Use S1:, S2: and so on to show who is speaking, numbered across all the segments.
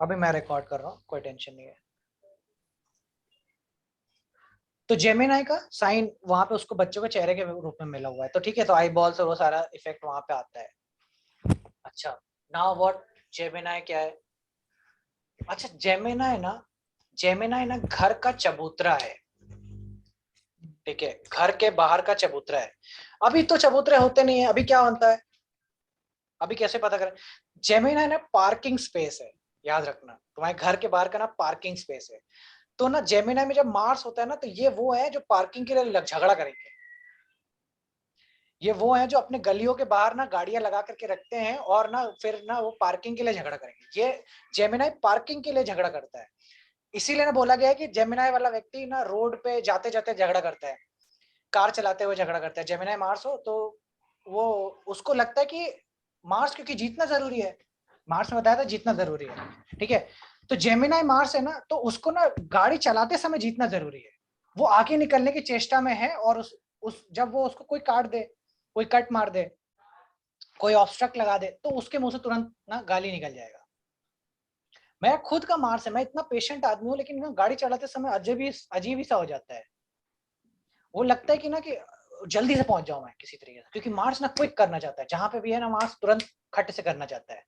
S1: अभी मैं रिकॉर्ड कर रहा हूँ, कोई टेंशन नहीं है। तो जेमिनाई का साइन वहां पे उसको बच्चों के चेहरे के रूप में मिला हुआ है, तो ठीक है, तो आई बॉल से वो सारा इफेक्ट वहां पे आता है। अच्छा, नाउ व्हाट, जेमिनाई क्या है? अच्छा, जेमिनाई ना घर का चबूतरा है। ठीक है, घर के बाहर का चबूतरा है। अभी तो चबूतरे होते नहीं है, अभी क्या होता है, अभी कैसे पता करें? जेमिनाई ना पार्किंग स्पेस है। याद रखना, तुम्हारे घर के बाहर का ना पार्किंग स्पेस है। तो ना जेमिनाई में जब मार्स होता है ना, तो ये वो है जो पार्किंग के लिए झगड़ा करेंगे। ये वो हैं जो अपने गलियों के बाहर ना गाड़ियां लगा करके रखते हैं और ना फिर ना वो पार्किंग के लिए झगड़ा करेंगे। ये जेमिनाई पार्किंग के लिए झगड़ा करता है। इसीलिए ना बोला गया है कि जेमिनाई वाला व्यक्ति ना रोड पे जाते जाते झगड़ा करता है, कार चलाते हुए झगड़ा करता है। जेमिनाई मार्स हो तो वो, उसको लगता है कि मार्स क्योंकि जीतना जरूरी है, मार्स में बताया था जीतना जरूरी है। ठीक है, तो जेमिनाई मार्स है ना, तो उसको ना गाड़ी चलाते समय जीतना जरूरी है। वो आगे निकलने की चेष्टा में है, और उस जब वो उसको कोई काट दे, कोई कट मार दे, कोई ऑब्स्ट्रक्ट लगा दे, तो उसके मुंह से तुरंत ना गाली निकल जाएगा। मैं खुद का मार्स है, मैं इतना पेशेंट आदमी हूँ, लेकिन ना गाड़ी चलाते समय अजीब ही सा हो जाता है। वो लगता है कि ना कि जल्दी से पहुंच जाऊं मैं किसी तरीके से, क्योंकि मार्स ना क्विक करना चाहता है, जहां पे भी है ना मार्स तुरंत खट से करना चाहता है।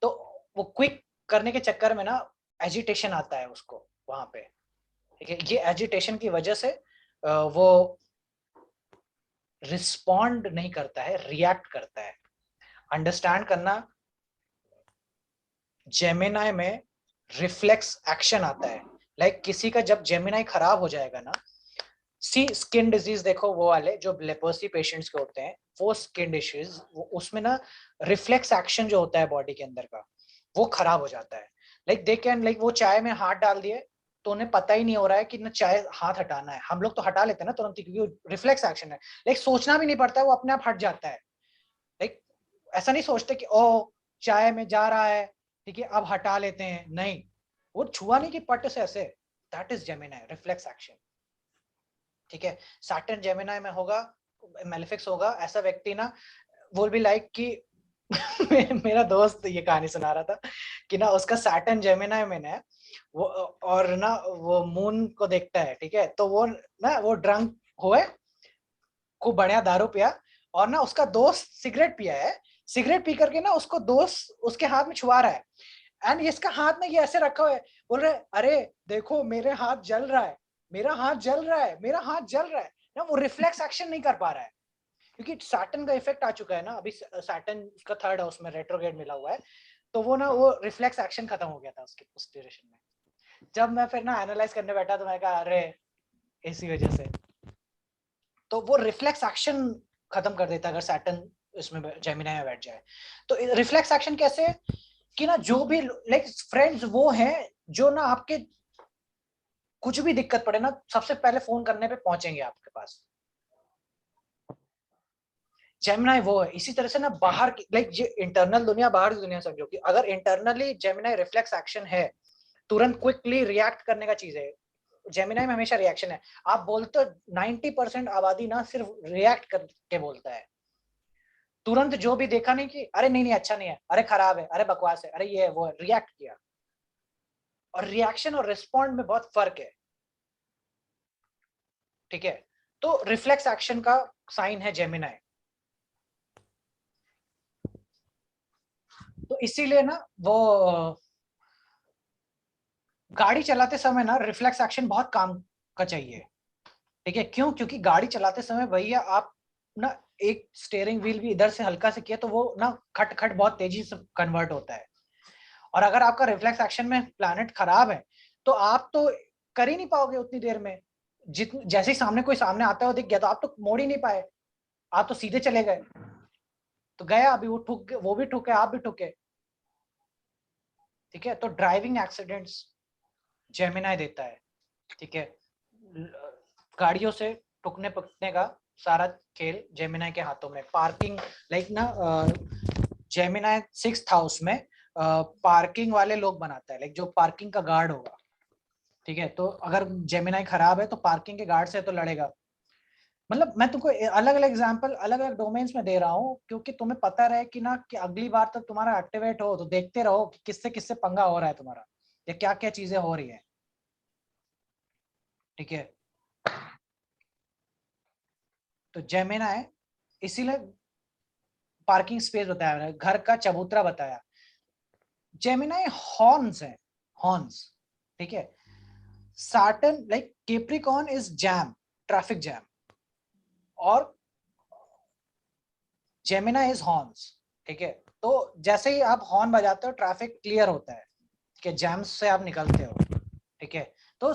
S1: तो वो क्विक करने के चक्कर में ना एजिटेशन आता है उसको वहां पे। ठीक है, ये एजिटेशन की वजह से वो रिस्पॉन्ड नहीं करता है, रिएक्ट करता है। अंडरस्टैंड करना, जेमिनाई में रिफ्लेक्स एक्शन आता है। लाइक किसी का जब जेमिनाई खराब हो जाएगा ना, सी स्किन डिजीज देखो, वो वाले जो लेप्रोसी पेशेंट्स के होते हैं, वो स्किन डिजीज, उसमें ना रिफ्लेक्स एक्शन जो होता है बॉडी के अंदर का, वो खराब हो जाता है। लाइक दे कैन, लाइक वो चाय में हाथ डाल दिए तो उन्हें पता ही नहीं हो रहा है कि ना चाय हाथ हटाना है। हम लोग तो हटा लेते हैं ना तुरंत ही, क्योंकि रिफ्लेक्स एक्शन है। लाइक सोचना भी नहीं पड़ता है, वो अपने आप हट जाता है। लाइक ऐसा नहीं सोचते कि ओ चाय में जा रहा है, ठीक है अब हटा लेते हैं, नहीं, वो छुआ नहीं कि पट से ऐसे, that is Gemini reflex action. ठीक है, सैटर्न जेमिनाई में होगा, मेलेफिक्स होगा, ऐसा व्यक्ति ना वो भी लाइक कि मेरा दोस्त ये कहानी सुना रहा था कि ना उसका सैटर्न जेमिनाई में ना वो, और ना वो मून को देखता है। ठीक है, तो वो ना वो ड्रंक हुए, खूब बढ़िया दारू पिया, और ना उसका दोस्त सिगरेट पिया है, सिगरेट पी करके ना उसको दोस्त उसके हाथ में छुआ रहा है, एंड इसका हाथ ना ये ऐसे रखा हुआ है, बोल रहे अरे देखो मेरे हाथ जल रहा है, मेरा हाथ जल रहा है, मेरा हाथ जल रहा है। ना वो रिफ्लेक्स एक्शन नहीं कर पा रहा है, क्योंकि सैटर्न का इफेक्ट आ चुका है ना, अभी सैटर्न उसका थर्ड हाउस में रेट्रोग्रेड मिला हुआ है। तो वो ना वो रिफ्लेक्स एक्शन खत्म हो गया था उसके उस ड्यूरेशन में। जब मैं फिर ना एनालाइज करने बैठा तो मैं कहा अरे इसी वजह से। तो वो रिफ्लेक्स एक्शन खत्म कर देता है अगर सैटर्न इसमें जेमिनी में बैठ जाए। तो रिफ्लेक्स एक्शन कैसे, कि ना जो भी लाइक फ्रेंड्स वो हैं जो ना आपके कुछ भी दिक्कत पड़े ना सबसे पहले फोन करने पे पहुंचेंगे आपके पास। जेमिनाई वो है। इसी तरह से ना बाहर की लाइक ये इंटरनल दुनिया, बाहर की दुनिया समझो कि अगर इंटरनली जेमिनाई रिफ्लेक्स एक्शन है, तुरंत क्विकली रिएक्ट करने का चीज है। जेमिनाई में हमेशा रिएक्शन है। आप बोलते 90% आबादी ना सिर्फ रिएक्ट करके बोलता है, तुरंत जो भी देखा नहीं कि अरे नहीं नहीं अच्छा नहीं है, अरे खराब है, अरे बकवास है, अरे ये है वो है, रिएक्ट किया। और रिएक्शन और रिस्पॉन्ड में बहुत फर्क है। ठीक है, तो रिफ्लेक्स एक्शन का साइन है जेमिनाई। तो इसीलिए ना वो गाड़ी चलाते समय ना रिफ्लेक्स एक्शन बहुत काम का चाहिए। ठीक है, क्यों? क्योंकि गाड़ी चलाते समय भैया आप ना एक स्टेयरिंग व्हील भी इधर से हल्का से किया तो वो ना खट खट बहुत तेजी से कन्वर्ट होता है। और अगर आपका रिफ्लेक्स एक्शन में प्लैनेट खराब है तो आप तो कर ही नहीं पाओगे उतनी देर में। जैसे ही सामने कोई सामने आता है दिख गया तो आप तो मोड़ ही नहीं पाए, आप तो सीधे चले गए। तो गया अभी वो ठुक, वो भी ठुके, आप भी ठुके। ठीक है, तो ड्राइविंग एक्सीडेंट्स जेमिनाई देता है। ठीक है, गाड़ियों से टुकने पकने का सारा खेल जेमिनाई के हाथों में। पार्किंग लाइक ना जेमिनाई सिक्स्थ हाउस में पार्किंग वाले लोग बनाता है, लाइक जो पार्किंग का गार्ड होगा। ठीक है, तो अगर जेमिनाई खराब है तो पार्किंग के गार्ड से तो लड़ेगा। मतलब मैं तुमको अलग अलग एग्जांपल अलग अलग डोमेन्स में दे रहा हूँ, क्योंकि तुम्हें पता रहे कि ना कि अगली बार तक तुम्हारा एक्टिवेट हो तो देखते रहो कि किससे किससे पंगा हो रहा है तुम्हारा, या क्या क्या चीजें हो रही है। ठीक है, तो जेमिनाई इसीलिए पार्किंग स्पेस बताया, घर का चबूतरा बताया। जेमिनाई हॉर्न्स है, हॉर्न्स। ठीक है, Saturn like Capricorn is jam, traffic jam, और जेमिनाई इज हॉर्न्स। ठीक है, तो जैसे ही आप हॉर्न बजाते हो ट्रैफिक क्लियर होता है, ठीक है, जैम्स से आप निकलते हो। ठीक है, तो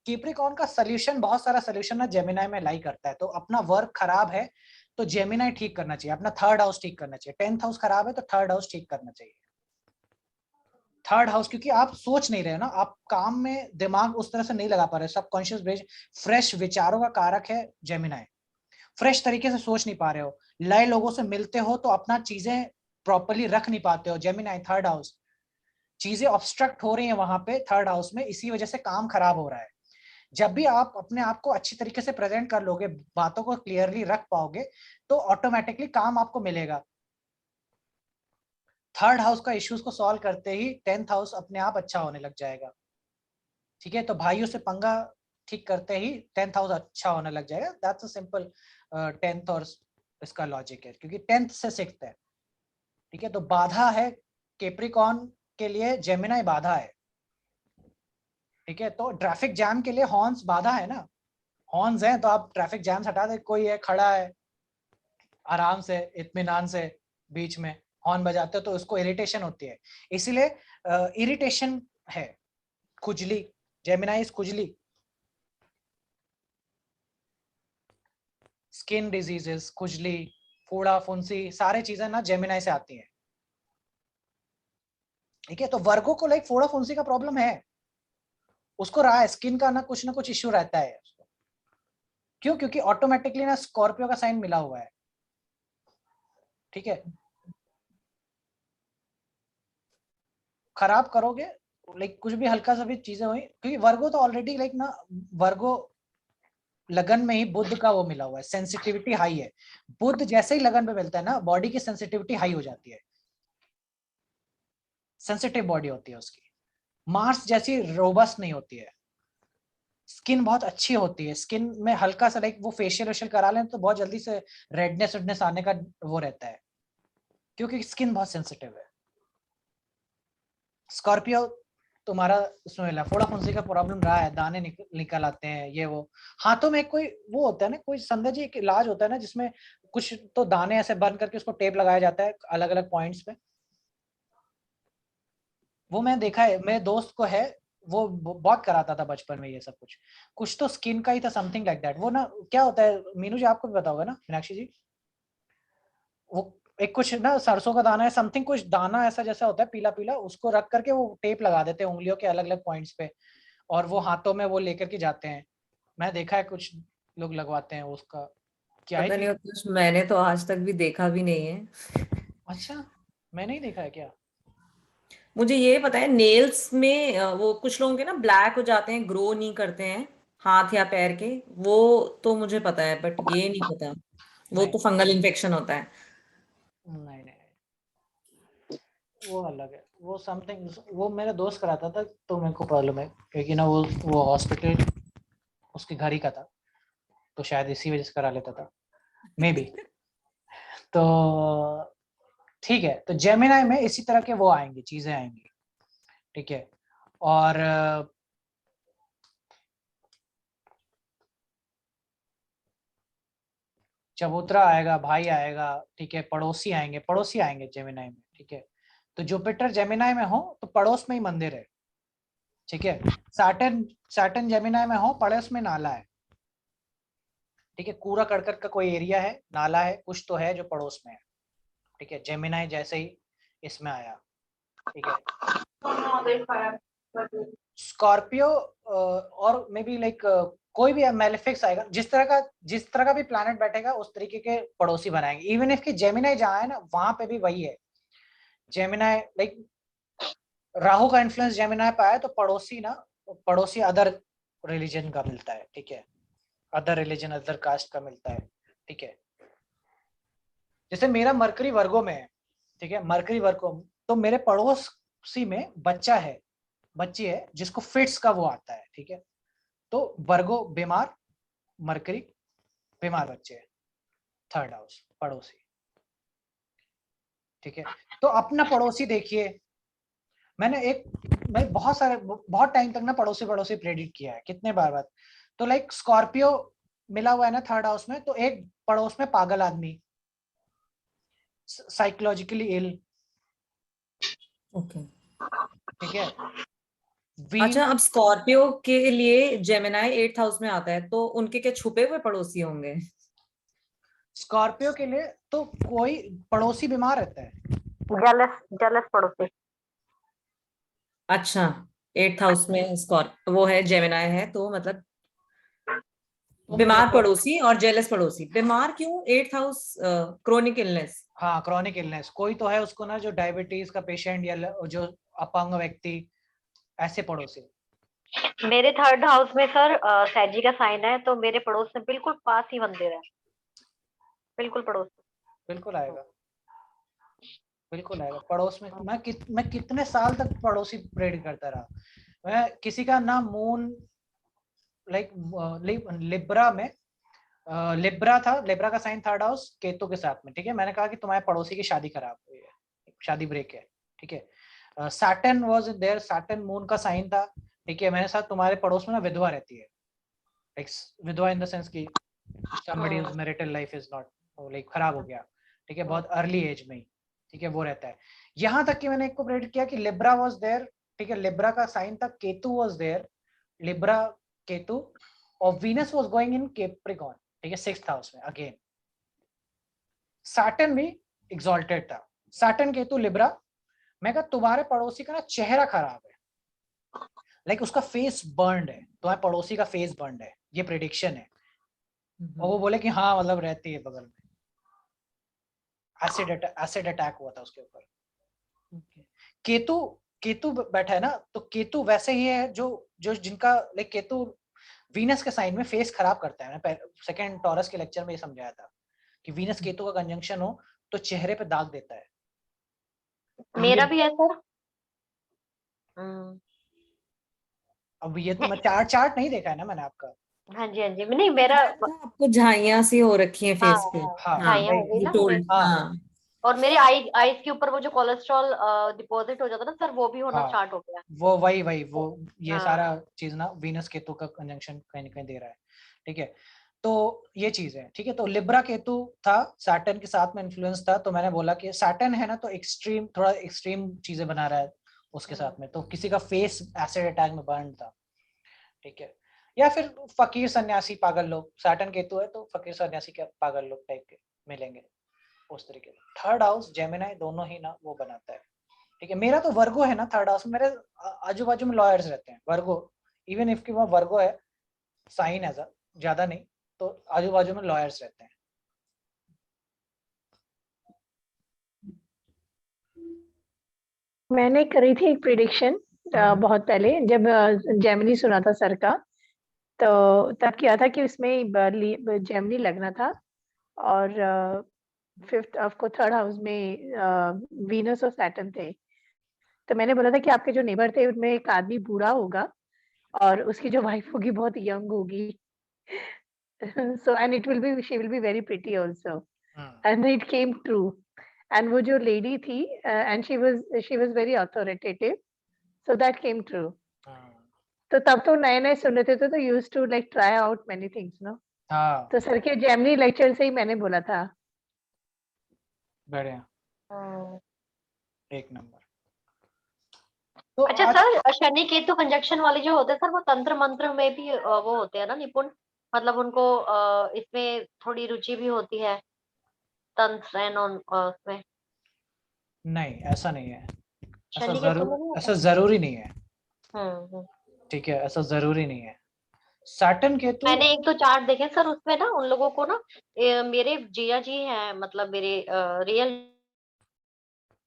S1: कैप्रिकॉर्न का सोल्यूशन, बहुत सारा सोल्यूशन ना जेमिनाई में लाई करता है। तो अपना वर्क खराब है तो जेमिनाई ठीक करना चाहिए, अपना थर्ड हाउस ठीक करना चाहिए। 10th हाउस खराब है तो थर्ड हाउस ठीक करना चाहिए। थर्ड हाउस, क्योंकि आप सोच नहीं रहे ना, आप काम में दिमाग उस तरह से नहीं लगा पा रहे, सबकॉन्शियस ब्रेन फ्रेश विचारों का कारक है जेमिनाई। फ्रेश तरीके से सोच नहीं पा रहे हो, नए लोगों से मिलते हो तो अपना चीजें प्रॉपरली रख नहीं पाते हो। जेमिनाई थर्ड हाउस, चीजें ऑब्स्ट्रक्ट हो रही हैं वहां पे थर्ड हाउस में, इसी वजह से काम खराब हो रहा है। जब भी आप अपने आप को अच्छी तरीके से प्रेजेंट कर लोगे, बातों को क्लियरली रख पाओगे, तो ऑटोमेटिकली काम आपको मिलेगा। थर्ड हाउस का इश्यूज को सॉल्व करते ही 10th हाउस अपने आप अच्छा होने लग जाएगा। ठीक है, तो भाइयों से पंगा ठीक करते ही 10th हाउस अच्छा होने लग जाएगा। दैट्स अ सिंपल 10th और इसका लॉजिक है, क्योंकि 10th से 6th है। ठीक है, तो बाधा है कैप्रिकॉर्न के लिए, जेमिनाई बाधा है। ठीक है, तो ट्रैफिक जैम के लिए हॉर्न्स बाधा है ना, हॉर्न्स हैं तो आप ट्रैफिक जैम हटा दे, कोई है खड़ा है आराम से इत्मीनान से बीच में, हॉर्न बजाते हो तो उसको इरिटेशन होती है, इसीलिए इरिटेशन है, खुजली, जेमिनाई खुजली, स्किन डिजीजेस, खुजली, फोड़ा फुंसी, सारे चीजें ना जेमिनाई से आती हैं। ठीक है, तो वर्गो को लाइक फोड़ा फुंसी का प्रॉब्लम है, उसको रहा है, स्किन का ना कुछ इश्यू रहता है उसको। क्यों? क्योंकि ऑटोमेटिकली ना स्कॉर्पियो का साइन मिला हुआ है। ठीक है, खराब करोगे लाइक कुछ भी हल्का सा भी चीजें हुई, क्योंकि वर्गो तो ऑलरेडी लाइक ना, वर्गो लगन में ही बुध का वो मिला हुआ है, सेंसिटिविटी हाई है। बुध जैसे ही लगन पे मिलता है ना, बॉडी की सेंसिटिविटी हाई हो जाती है, सेंसिटिव बॉडी होती है उसकी। मार्स जैसी रोबस्ट नहीं होती है, स्किन बहुत अच्छी होती है, स्किन में हल्का सा लाइक वो फेशियल वेशियल करा लें तो बहुत जल्दी से रेडनेस वेडनेस आने का वो रहता है, क्योंकि स्किन बहुत सेंसिटिव है। स्कॉर्पियो तुम्हारा उसमें मिला, फोड़ा फुंसी का प्रॉब्लम रहा है, दाने निकल आते हैं ये वो। हाथों में कोई वो होता है ना, कोई संध्या जी एक इलाज होता है ना, जिसमें कुछ तो दाने ऐसे बंद करके उसको टेप लगाया जाता है अलग अलग पॉइंट्स पे। वो मैंने देखा है, मेरे दोस्त को है, वो बहुत कराता था बचपन में ये सब कुछ। कुछ तो स्किन का ही था, समथिंग लाइक दैट। वो ना क्या होता है, मीनू जी आपको भी पता होगा ना, मीनाक्षी जी, वो एक कुछ ना सरसों का दाना है, समथिंग कुछ दाना ऐसा जैसा होता है पीला पीला, उसको रख करके वो टेप लगा देते हैं उंगलियों के अलग अलग पॉइंट्स पे, और वो हाथों में वो लेकर के जाते हैं। मैं देखा है कुछ लोग लगवाते हैं उसका, क्या ही
S2: पता
S1: चीज।
S2: नहीं, उत्कृष मैंने तो आज तक भी देखा भी नहीं है।
S1: अच्छा, मैंने ही देखा है क्या?
S2: मुझे ये पता है नेल्स में वो कुछ लोगों के ना ब्लैक हो जाते हैं, ग्रो नहीं करते हैं हाथ या पैर के। वो तो मुझे पता है, बट ये नहीं पता। वो
S1: नहीं
S2: तो फंगल इन्फेक्शन होता है।
S1: नहीं नहीं, वो अलग है, वो समथिंग, वो मेरा दोस्त कराता था तो मेरे को प्रॉब्लम है, क्योंकि ना वो हॉस्पिटल उसके घर ही का था, तो शायद इसी वजह से करा लेता था, मे बी। तो ठीक है, तो जेमिनाई में इसी तरह के वो आएंगे, चीजें आएंगी। ठीक है, और चबूतरा आएगा, भाई आएगा, ठीक है, पड़ोसी आएंगे जेमिनाई में। ठीक है, तो जुपिटर जेमिनाई में हो तो पड़ोस में ही मंदिर है। ठीक है, सैटर्न सैटर्न जेमिनाई में हो, पड़ोस में नाला है। ठीक है, कूड़ा करकट का कोई एरिया है, नाला है, कुछ तो है जो पड़ोस में है। ठीक है, जेमिनाई जैसे ही इसमें आया। ठीक है, स्कॉर्पियो और मे बी लाइक कोई भी मेलेफिक्स आएगा, जिस तरह का भी प्लैनेट बैठेगा उस तरीके के पड़ोसी बनाएंगे। इवन इफ की जेमिनाई जहाँ है ना, वहां पे भी वही है। जेमिनाई लाइक राहु का इन्फ्लुएंस जेमिनाई पे आया तो पड़ोसी ना, पड़ोसी अदर रिलीजन का मिलता है। ठीक है, अदर रिलीजन अदर कास्ट का मिलता है, ठीक है। जैसे मेरा मरकरी वर्गो में है, ठीक है, मरकरी वर्गो, तो मेरे पड़ोसी में बच्चा है, बच्ची है जिसको फिट्स का वो आता है, ठीक है। तो वर्गो बीमार, मरकरी बीमार बच्चे है, थर्ड हाउस पड़ोसी, ठीक है। तो अपना पड़ोसी देखिए, मैं बहुत टाइम तक ना पड़ोसी पड़ोसी प्रेडिक्ट किया है, कितने बार। तो लाइक स्कॉर्पियो मिला हुआ है ना थर्ड हाउस में, तो एक पड़ोस में पागल आदमी, साइकोलॉजिकली इल,
S2: ओके।
S1: ठीक है।
S2: अच्छा,
S1: वीन
S2: अब स्कॉर्पियो के लिए जेमिनाई 8th हाउस में आता है, तो उनके क्या छुपे हुए पड़ोसी होंगे?
S1: स्कॉर्पियो के लिए तो कोई पड़ोसी बीमार रहता है,
S3: जेलस जेलस पड़ोसी।
S2: अच्छा, 8th हाउस में स्कॉर्पियो वो है, जेमिनाई है, तो मतलब
S1: तुम
S2: बीमार
S1: देखो।
S2: पड़ोसी और जेलस पड़ोसी। बीमार क्यों? 8th house chronic illness.
S1: हाँ, क्रॉनिक इलनेस, कोई तो है उसको ना, जो डायबिटीज का पेशेंट या जो अपंग व्यक्ति, ऐसे पड़ोसी।
S3: मेरे थर्ड हाउस में सर सैजी का साइन है, तो मेरे पड़ोस में बिल्कुल पास ही मंदिर है, बिल्कुल पड़ोस में।
S1: बिल्कुल आएगा, बिल्कुल आएगा पड़ोस में। मैं कितने साल तक पड़ोसी प्रेड करता रहा। मैं किसी का ना मून लाइक लिब्रा में, लिब्रा था, लिब्रा का साइन थर्ड हाउस केतु के साथ में, ठीक है। मैंने कहा कि तुम्हारे पड़ोसी की शादी खराब हुई है, शादी ब्रेक है, ठीक है। Saturn was there, Saturn moon का साइन था, ठीक है। मैंने साथ तुम्हारे पड़ोस में ना विधवा रहती है, लाइक विधवा इन द सेंस की somebody whose marital life is not like खराब हो गया, ठीक है, बहुत अर्ली एज में ही, ठीक है, वो रहता है। यहाँ तक कि मैंने एक को प्रेडिक्ट किया कि लिब्रा वाज देयर, ठीक है, लिब्रा का साइन था, Ketu was there, Libra Ketu, और Venus was going in Capricorn, ठीक है, 6th हाउस में अगेन। सैटर्न भी एग्जॉल्टेड था, सैटर्न केतु लिब्रा। मैं कहा तुम्हारे पड़ोसी का ना चेहरा खराब है, लाइक उसका फेस बर्न्ड है, तुम्हारे पड़ोसी का फेस बर्न्ड है, ये प्रेडिक्शन है। और वो बोले कि हाँ मतलब रहती है बगल में, एसिड अटैक हुआ था उसके ऊपर। केतु, केतु बैठा है ना, तो केतु वैसे ही है जो जो जिनका लाइक केतु वीनस के साइन में फेस खराब करता है। मैं सेकंड टॉरस के लेक्चर में ये समझाया था कि वीनस केतु का कंजंक्शन हो तो चेहरे पे दाग देता है।
S3: मेरा
S1: ये
S3: भी है सर।
S1: अब ये तो मैं चार्ट चार्ट नहीं देखा है ना मैंने आपका।
S3: हाँ जी, हाँ जी, नहीं मेरा।
S2: आपको झाइयां सी हो रखी हैं
S3: हाँ
S2: फेस पे।
S3: हाँ,
S1: हाँ
S2: हाँ,
S3: छाइयाँ हो गई
S2: यू
S3: ना फेस।
S2: टोल्ड।
S1: हाँ
S2: हाँ।
S3: और मेरे आईज के ऊपर वो जो कोलेस्ट्रॉल डिपॉजिट हो जाता ना सर, वो भी होना
S1: हाँ,
S3: स्टार्ट हो गया।
S1: वो वही वो ये
S3: हाँ।
S1: सारा चीज ना वीनस केतु का कंजंक्शन कहीं ना कहीं दे रहा है, ठीक है। तो ये चीज है, ठीक है। तो लिब्रा केतु था, सैटर्न के साथ में इन्फ्लुएंस था, तो मैंने बोला कि सैटर्न है ना, तो एक्सट्रीम, थोड़ा एक्सट्रीम चीजें बना रहा है उसके साथ में। तो किसी का फेस एसिड अटैक में बर्न था, ठीक है। या फिर फकीर सन्यासी पागल लोग, सैटर्न केतु है तो फकीर सन्यासी के पागल लोग टाइप के मिलेंगे उस तरीके से। थर्ड हाउस जेमिनाई दोनों ही ना वो बनाता है, ठीक है। मेरा तो वर्गो है ना थर्ड हाउस में, मेरे आजू बाजू में लॉयर्स रहते हैं, वर्गो, इवन इफ की वहाँ वर्गो है साइन एज ज्यादा नहीं, तो आजू बाजू में लॉयर्स रहते हैं।
S4: मैंने करी थी एक प्रिडिक्शन बहुत पहले, जब जेमिनी सुना था सर का, तो तब क्या था कि उसमें जेमिनी लगना था, और फिफ्थ आपको थर्ड हाउस में वीनस और सैटर्न थे। तो मैंने बोला था कि आपके जो नेबर थे उनमें एक आदमी बूढ़ा होगा और उसकी जो वाइफ होगी बहुत यंग होगी। So and it will be she will be very pretty also, and it came true. And वो जो लेडी थी, and she was very authoritative, so that came true. तो तब तो नए नए सुन रहे थे, तो used to like try out many things no.
S1: हाँ,
S4: तो सर के जेमिनी लेक्चर से ही मैंने बोला था।
S1: बढ़िया,
S3: हम्म।
S1: एक नंबर। तो
S3: अच्छा
S1: आज
S3: सर, शनि केतु कंजक्शन वाले जो होते हैं सर, वो तंत्र मंत्र में भी वो होते हैं ना निपुण, मतलब उनको इसमें थोड़ी रुचि भी होती है, तंत्र एंड उसमें।
S1: नहीं, ऐसा नहीं है,
S3: शनि केतु में नहीं होता।
S1: ऐसा जरूरी नहीं है,
S3: हम्म।
S1: ठीक है, ऐसा जरूरी नहीं है। सैटर्न केतु,
S3: मैंने एक तो चार्ट देखे सर, उसमें ना उन लोगों को ना मेरे जिया जी हैं, मतलब मेरे रियल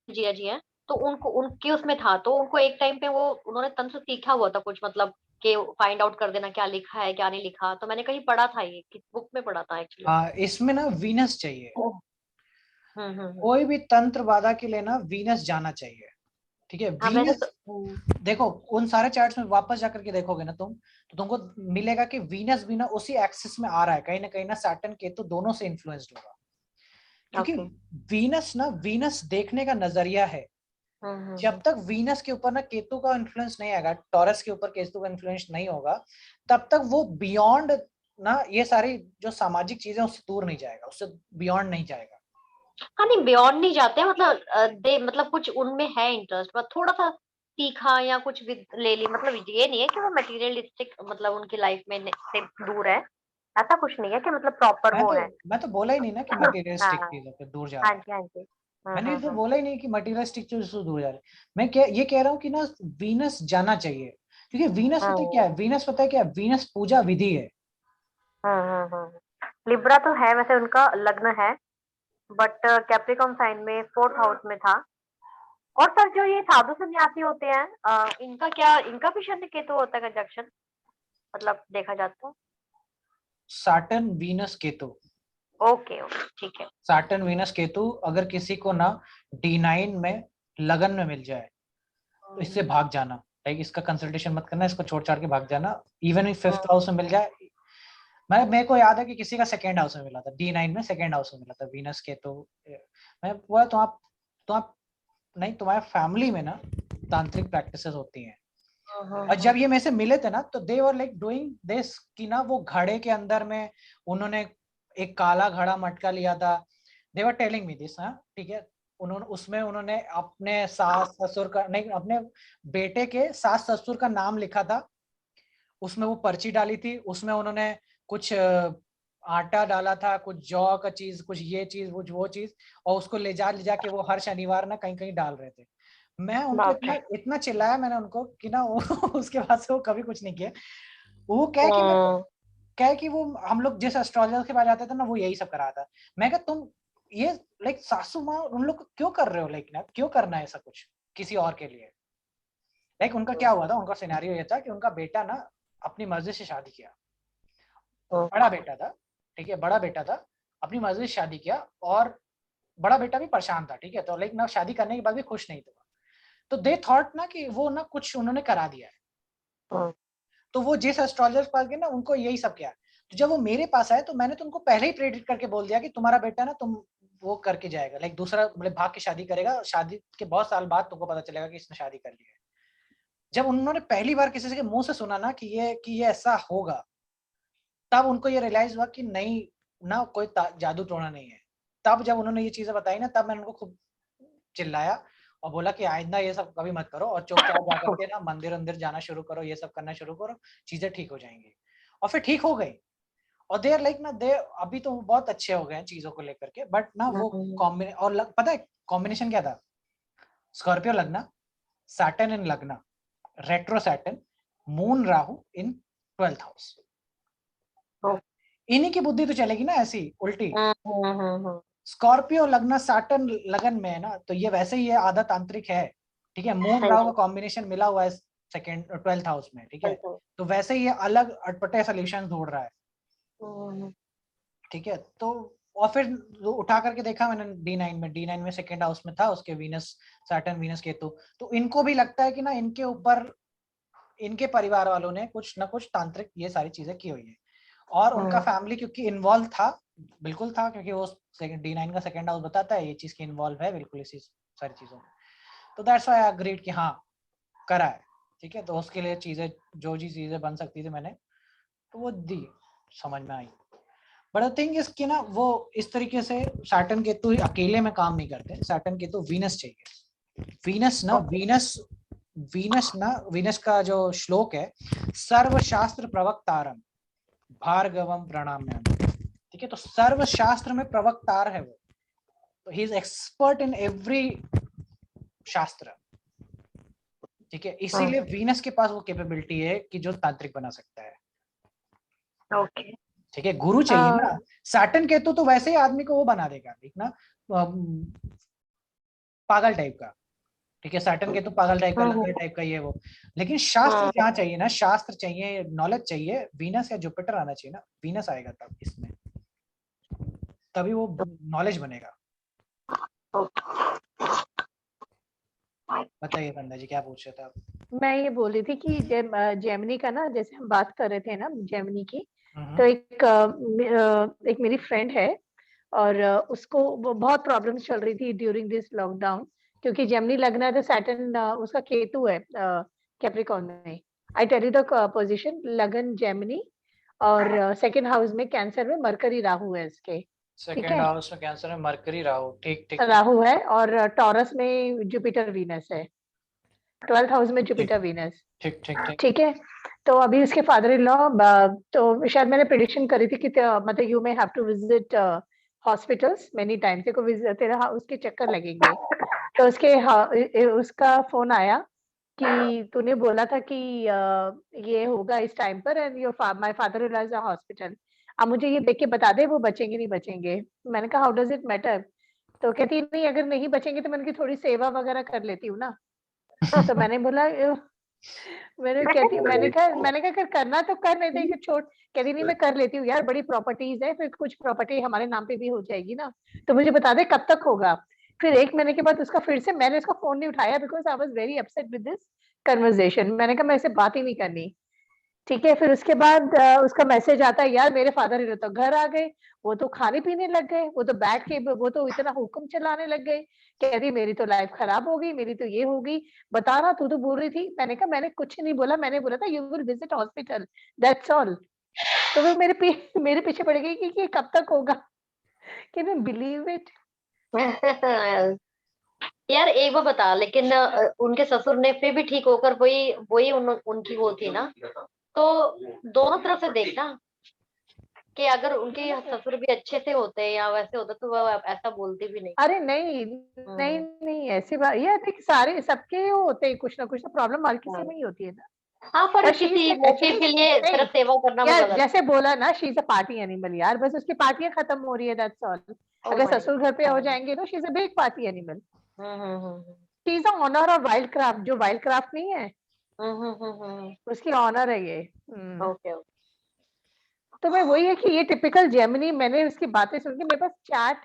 S3: जिया जी हैं, तो उनको उनके उसमें था, तो उनको एक टाइम पे वो उन्होंने तंत्र सीखा हुआ था कुछ, मतलब कि फाइंड आउट कर देना क्या लिखा है क्या नहीं लिखा, तो मैंने कहीं पढ़ा था, ये किस बुक में पढ़ा था एक्चुअली।
S1: इसमें ना वीनस चाहिए,
S3: हम्म।
S1: कोई भी तंत्र बाधा के लिए ना वीनस जाना चाहिए, ठीक है।
S3: हाँ मैंने
S1: वीनस
S3: तो
S1: देखो उन सारे चार्ट्स में वापस जाकर के देखोगे ना तुम, तो तुमको मिलेगा कि वीनस भी ना उसी एक्सिस में आ रहा है, कहीं ना सैटर्न केतु दोनों से इन्फ्लुएंस्ड होगा, क्योंकि
S3: ओके।
S1: वीनस देखने का नजरिया है। जब तक वीनस के ऊपर ना केतु का इन्फ्लुएंस नहीं आएगा, टॉरस के ऊपर केतु का इन्फ्लुएंस नहीं होगा, तब तक वो बियॉन्ड ना ये सारी जो सामाजिक चीजें उससे दूर नहीं जाएगा, उससे बियॉन्ड नहीं जाएगा।
S3: हाँ नहीं, बियॉन्ड नहीं जाते, मतलब मतलब कुछ उनमें है इंटरेस्ट, बस थोड़ा सा सीखा या कुछ ले ली, मतलब ये नहीं है कि वो मटेरियलिस्टिक मतलब उनकी लाइफ में से दूर है, ऐसा कुछ नहीं है कि मतलब प्रॉपर वो है।
S1: मैं तो बोला ही नहीं ना कि
S3: हाँ
S1: मटेरियलिस्टिक
S3: हाँ
S1: चीजों पे दूर जा
S3: हाँ
S1: रहा है,
S3: जी हाँ जी।
S1: मैंने तो बोला ही नहीं कि मटेरियलिस्टिक चीजों से दूर जा रहा है। मैं ये कह रहा हूँ कि ना वीनस जाना चाहिए, क्योंकि वीनस पता है क्या है, वीनस पता है क्या है, वीनस पूजा विधि है।
S3: लिब्रा तो है वैसे, उनका लग्न है, बट कैप्रिकॉर्न साइन में 4th हाउस में था। और सर जो ये साधु सन्यासी होते हैं, इनका क्या, इनका भी शनि केतु होता है कंजक्शन, मतलब देखा जाता है?
S1: Saturn Venus Ketu,
S3: okay okay ठीक है।
S1: सैटर्न वीनस केतु अगर किसी को ना D9 में लगन में मिल जाए तो इससे भाग जाना, लाइक इसका कंसल्टेशन मत करना, इसको छोड़ छाड़ के भाग जाना। इवन इन 5th हाउस में मिल जाए, मेरे को याद है कि किसी का 2nd हाउस में मिला था, D9 में 2nd हाउस में मिला था वीनस केतु। मैं वो तो आप नहीं, तुम्हारे फैमिली में ना तांत्रिक प्रैक्टिसेस होती हैं, और जब ये मेरे से मिले थे ना तो दे वर लाइक डूइंग दिस कि ना वो घड़े के अंदर में उन्होंने एक काला घड़ा मटका लिया था, दे वर टेलिंग मी दिस, हाँ ठीक है। उन्होंने अपने सास ससुर का नहीं, अपने बेटे के सास ससुर का नाम लिखा था, उसमें वो पर्ची डाली थी, उसमें उन्होंने कुछ आटा डाला था, कुछ जौ का चीज, कुछ ये चीज, कुछ वो चीज, और उसको ले जा के वो हर शनिवार ना कहीं कहीं डाल रहे थे। मैं उनको
S3: बाप
S1: इतना
S3: रे।
S1: इतना चिल्लाया मैंने उनको कि ना वो उसके बाद से वो कभी कुछ नहीं किया। वो क्या है कि मैं क्या है कि वो हम लोग जिस एस्ट्रोलॉजर के पास जाते थे ना वो यही सब करा था। मैं कहा तुम ये लाइक सासू माँ उन लोग को क्यों कर रहे हो, लाइक ना क्यों करना है ऐसा कुछ किसी और के लिए। लाइक उनका क्या हुआ था, उनका सिनेरियो ये था कि उनका बेटा ना अपनी मर्जी से शादी किया, बड़ा बेटा था, ठीक है, बड़ा बेटा था, अपनी मर्जी से शादी किया, और बड़ा बेटा भी परेशान था, ठीक है, तो लाइक ना शादी करने के बाद भी खुश नहीं था, तो दे थॉट ना कि वो ना कुछ उन्होंने करा दिया है। तो वो जिस एस्ट्रोलॉजर के पास गए ना उनको यही सब किया। तो जब वो मेरे पास आए तो मैंने तो उनको पहले ही प्रेडिक्ट करके बोल दिया कि तुम्हारा बेटा ना तुम वो करके जाएगा, लाइक दूसरा मतलब भाग के शादी करेगा, शादी के बहुत साल बाद तुमको पता चलेगा कि इसने शादी कर ली है। जब उन्होंने पहली बार किसी के मुंह से सुना ना कि ये ऐसा होगा, तब उनको ये रियलाइज हुआ कि नहीं ना कोई जादू टोना नहीं है। तब जब उन्होंने ये चीजें बताई ना तब मैंने उनको खूब चिल्लाया और बोला कि आइंदा ये सब कभी मत करो, और चुपचाप जाकर के ना मंदिर अंदर जाना शुरू करो, ये सब करना शुरू करो, चीजें ठीक हो जाएंगी। और फिर ठीक हो गई, और देर लाइक ना दे अभी तो बहुत अच्छे हो गए हैं चीजों को लेकर के, बट ना वो कॉम्बिनेशन और पता है कॉम्बिनेशन क्या था, स्कॉर्पियो लग्न, सैटर्न इन लग्न, रेट्रो सैटर्न, मून राहु इन 12th हाउस। इन्हीं की बुद्धि तो चलेगी ना ऐसी उल्टी। स्कॉर्पियो लग्न सैटर्न लगन में है ना, तो ये वैसे ही ये आधा तांत्रिक है, ठीक है, मून राहु का कॉम्बिनेशन मिला हुआ है 12th हाउस में, ठीक है, तो वैसे ही ये अलग अटपटे सोल्यूशन ढूंढ रहा है, ठीक है। तो और फिर उठा करके देखा मैंने D9 में 2nd हाउस में था उसके वीनस, सैटर्न वीनस केतु, तो इनको भी लगता है कि ना इनके ऊपर इनके परिवार वालों ने कुछ ना कुछ तांत्रिक ये सारी चीजें की हुई है, और उनका फैमिली क्योंकि इन्वॉल्व था, बिल्कुल था, क्योंकि वो D9 का 2nd हाउस बताता है ये चीज की इन्वॉल्व है बिल्कुल इसी सारी चीजों में। तो दैट्स व्हाई आई एग्रीड कि हाँ करा है, ठीक है। तो उसके लिए चीजें जो जी चीजें बन सकती थी मैंने तो वो दी, समझ में आई। बट द थिंग इज कि ना वो इस तरीके से सैटर्न केतु अकेले में काम नहीं करते, सैटर्न केतु वीनस चाहिए। वीनस का जो श्लोक है, सर्वशास्त्र प्रवक्तारम भार्गवम प्रणाम्यामि, ठीक है, तो सर्वशास्त्र में प्रवक्तार है वो, तो he is expert in every शास्त्र, ठीक है, इसीलिए वीनस के पास वो कैपेबिलिटी है कि जो तांत्रिक बना सकता है।
S3: ओके
S1: ठीक है, गुरु चाहिए ना। सैटर्न केतु तो वैसे ही आदमी को वो बना देगा, ठीक ना, पागल टाइप का, ठीक है, सैटर्न केतु पागल टाइप का, लंगड़े टाइप का ये वो, लेकिन शास्त्र जहाँ चाहिए ना, शास्त्र चाहिए, नॉलेज चाहिए, वीनस या जुपिटर आना चाहिए ना, वीनस आएगा तब इसमें, तभी वो नॉलेज बनेगा। बताइए कंदा जी क्या पूछ रहे थे आप?
S4: मैं ये बोल रही थी कि जेमिनी का ना, जैसे हम बात कर रहे थे ना जेमिनी की, तो एक मेरी फ्रेंड है और उसको बहुत प्रॉब्लम्स चल रही थी ड्यूरिंग दिस लॉकडाउन, क्योंकि जेमिनी लगना है तो सैटर्न उसका केतु है कैप्रिकॉर्न में। I tell you the position, लगन जेमिनी और सेकंड हाउस में कैंसर में मरकरी राहु है इसके, ठीक
S1: सेकंड
S4: है,
S1: हाउस में कैंसर में मरकरी राहु, ठीक ठीक
S4: राहु है, और टॉरस में जुपिटर वीनस है, 12th हाउस में जुपिटर वीनस,
S1: ठीक ठीक ठीक।
S4: ठीक है। तो अभी उसके फादर इन लॉ, तो शायद मैंने प्रेडिक्शन करी थी कि मतलब you may have to visit hospitals many times, को तेरा उसके चक्कर लगेंगे। तो उसका फोन आया कि तूने बोला था कि ये होगा इस टाइम पर, and your my father in law is a hospital, अब मुझे ये देख के बता दे वो बचेंगे नहीं बचेंगे। मैंने कहा हाउ डज इट मैटर? तो कहती नहीं, अगर नहीं बचेंगे तो मैं उनकी थोड़ी सेवा वगैरह कर लेती हूँ ना। तो मैंने बोला मैंने कहा अगर करना तो कर, नहीं तो छोड़। कहती नहीं मैं कर लेती हूँ यार, बड़ी प्रॉपर्टीज है, फिर कुछ प्रॉपर्टी हमारे नाम पे भी हो जाएगी ना, तो मुझे बता दे कब तक होगा। फिर 1 महीने के बाद उसका फिर से, मैंने उसका फोन नहीं उठाया because I was very upset with this conversation. मैंने कहा मैं ऐसे बात ही नहीं करनी, ठीक है। फिर उसके बाद उसका मैसेज आता है, यार मेरे फादर इन लॉ तो घर आ गए, वो तो खाने पीने लग गए, वो तो बैठ के वो तो इतना हुक्म चलाने लग गए। कह रही मेरी तो लाइफ खराब हो गई, मेरी तो ये हो गई, बता रहा तू तो बोल रही थी। मैंने कहा मैंने कुछ नहीं बोला, मैंने बोला था you will visit hospital, that's all. तो वो मेरे पीछे पड़ गई कि कब तक होगा। Can you believe it?
S3: यार एक बार बता, लेकिन उनके ससुर ने फिर भी ठीक होकर वही वही उनकी वो थी ना, तो दोनों तरफ से देखना कि अगर उनके ससुर भी अच्छे से होते या वैसे होते तो वो ऐसा बोलती भी नहीं।
S4: अरे नहीं नहीं नहीं, ऐसी बात ये देख, सारे सबके होते हैं कुछ ना कुछ, तो प्रॉब्लम हर किसी में ही होती है ना।
S3: हाँ, पर
S4: बस शी इज
S3: किसी मौके
S4: एक्चुअली
S3: के लिए
S4: नहीं
S3: सिर्फ सेवा करना वो
S4: यार,
S3: गलत
S4: जैसे बोला ना, she is a party animal यार, बस उसकी पार्टियां खत्म हो रही है, दैट्स ऑल।
S3: है।
S4: अगर ससुर घर पे हो जाएंगे तो she is a big party animal. She is a owner of Wildcraft, जो वाइल्ड क्राफ्ट नहीं है उसकी ऑनर है ये।
S3: ओके।
S4: तो मैं वही है कि ये टिपिकल जेमिनी, मैंने उसकी बातें सुन के, मेरे पास चैट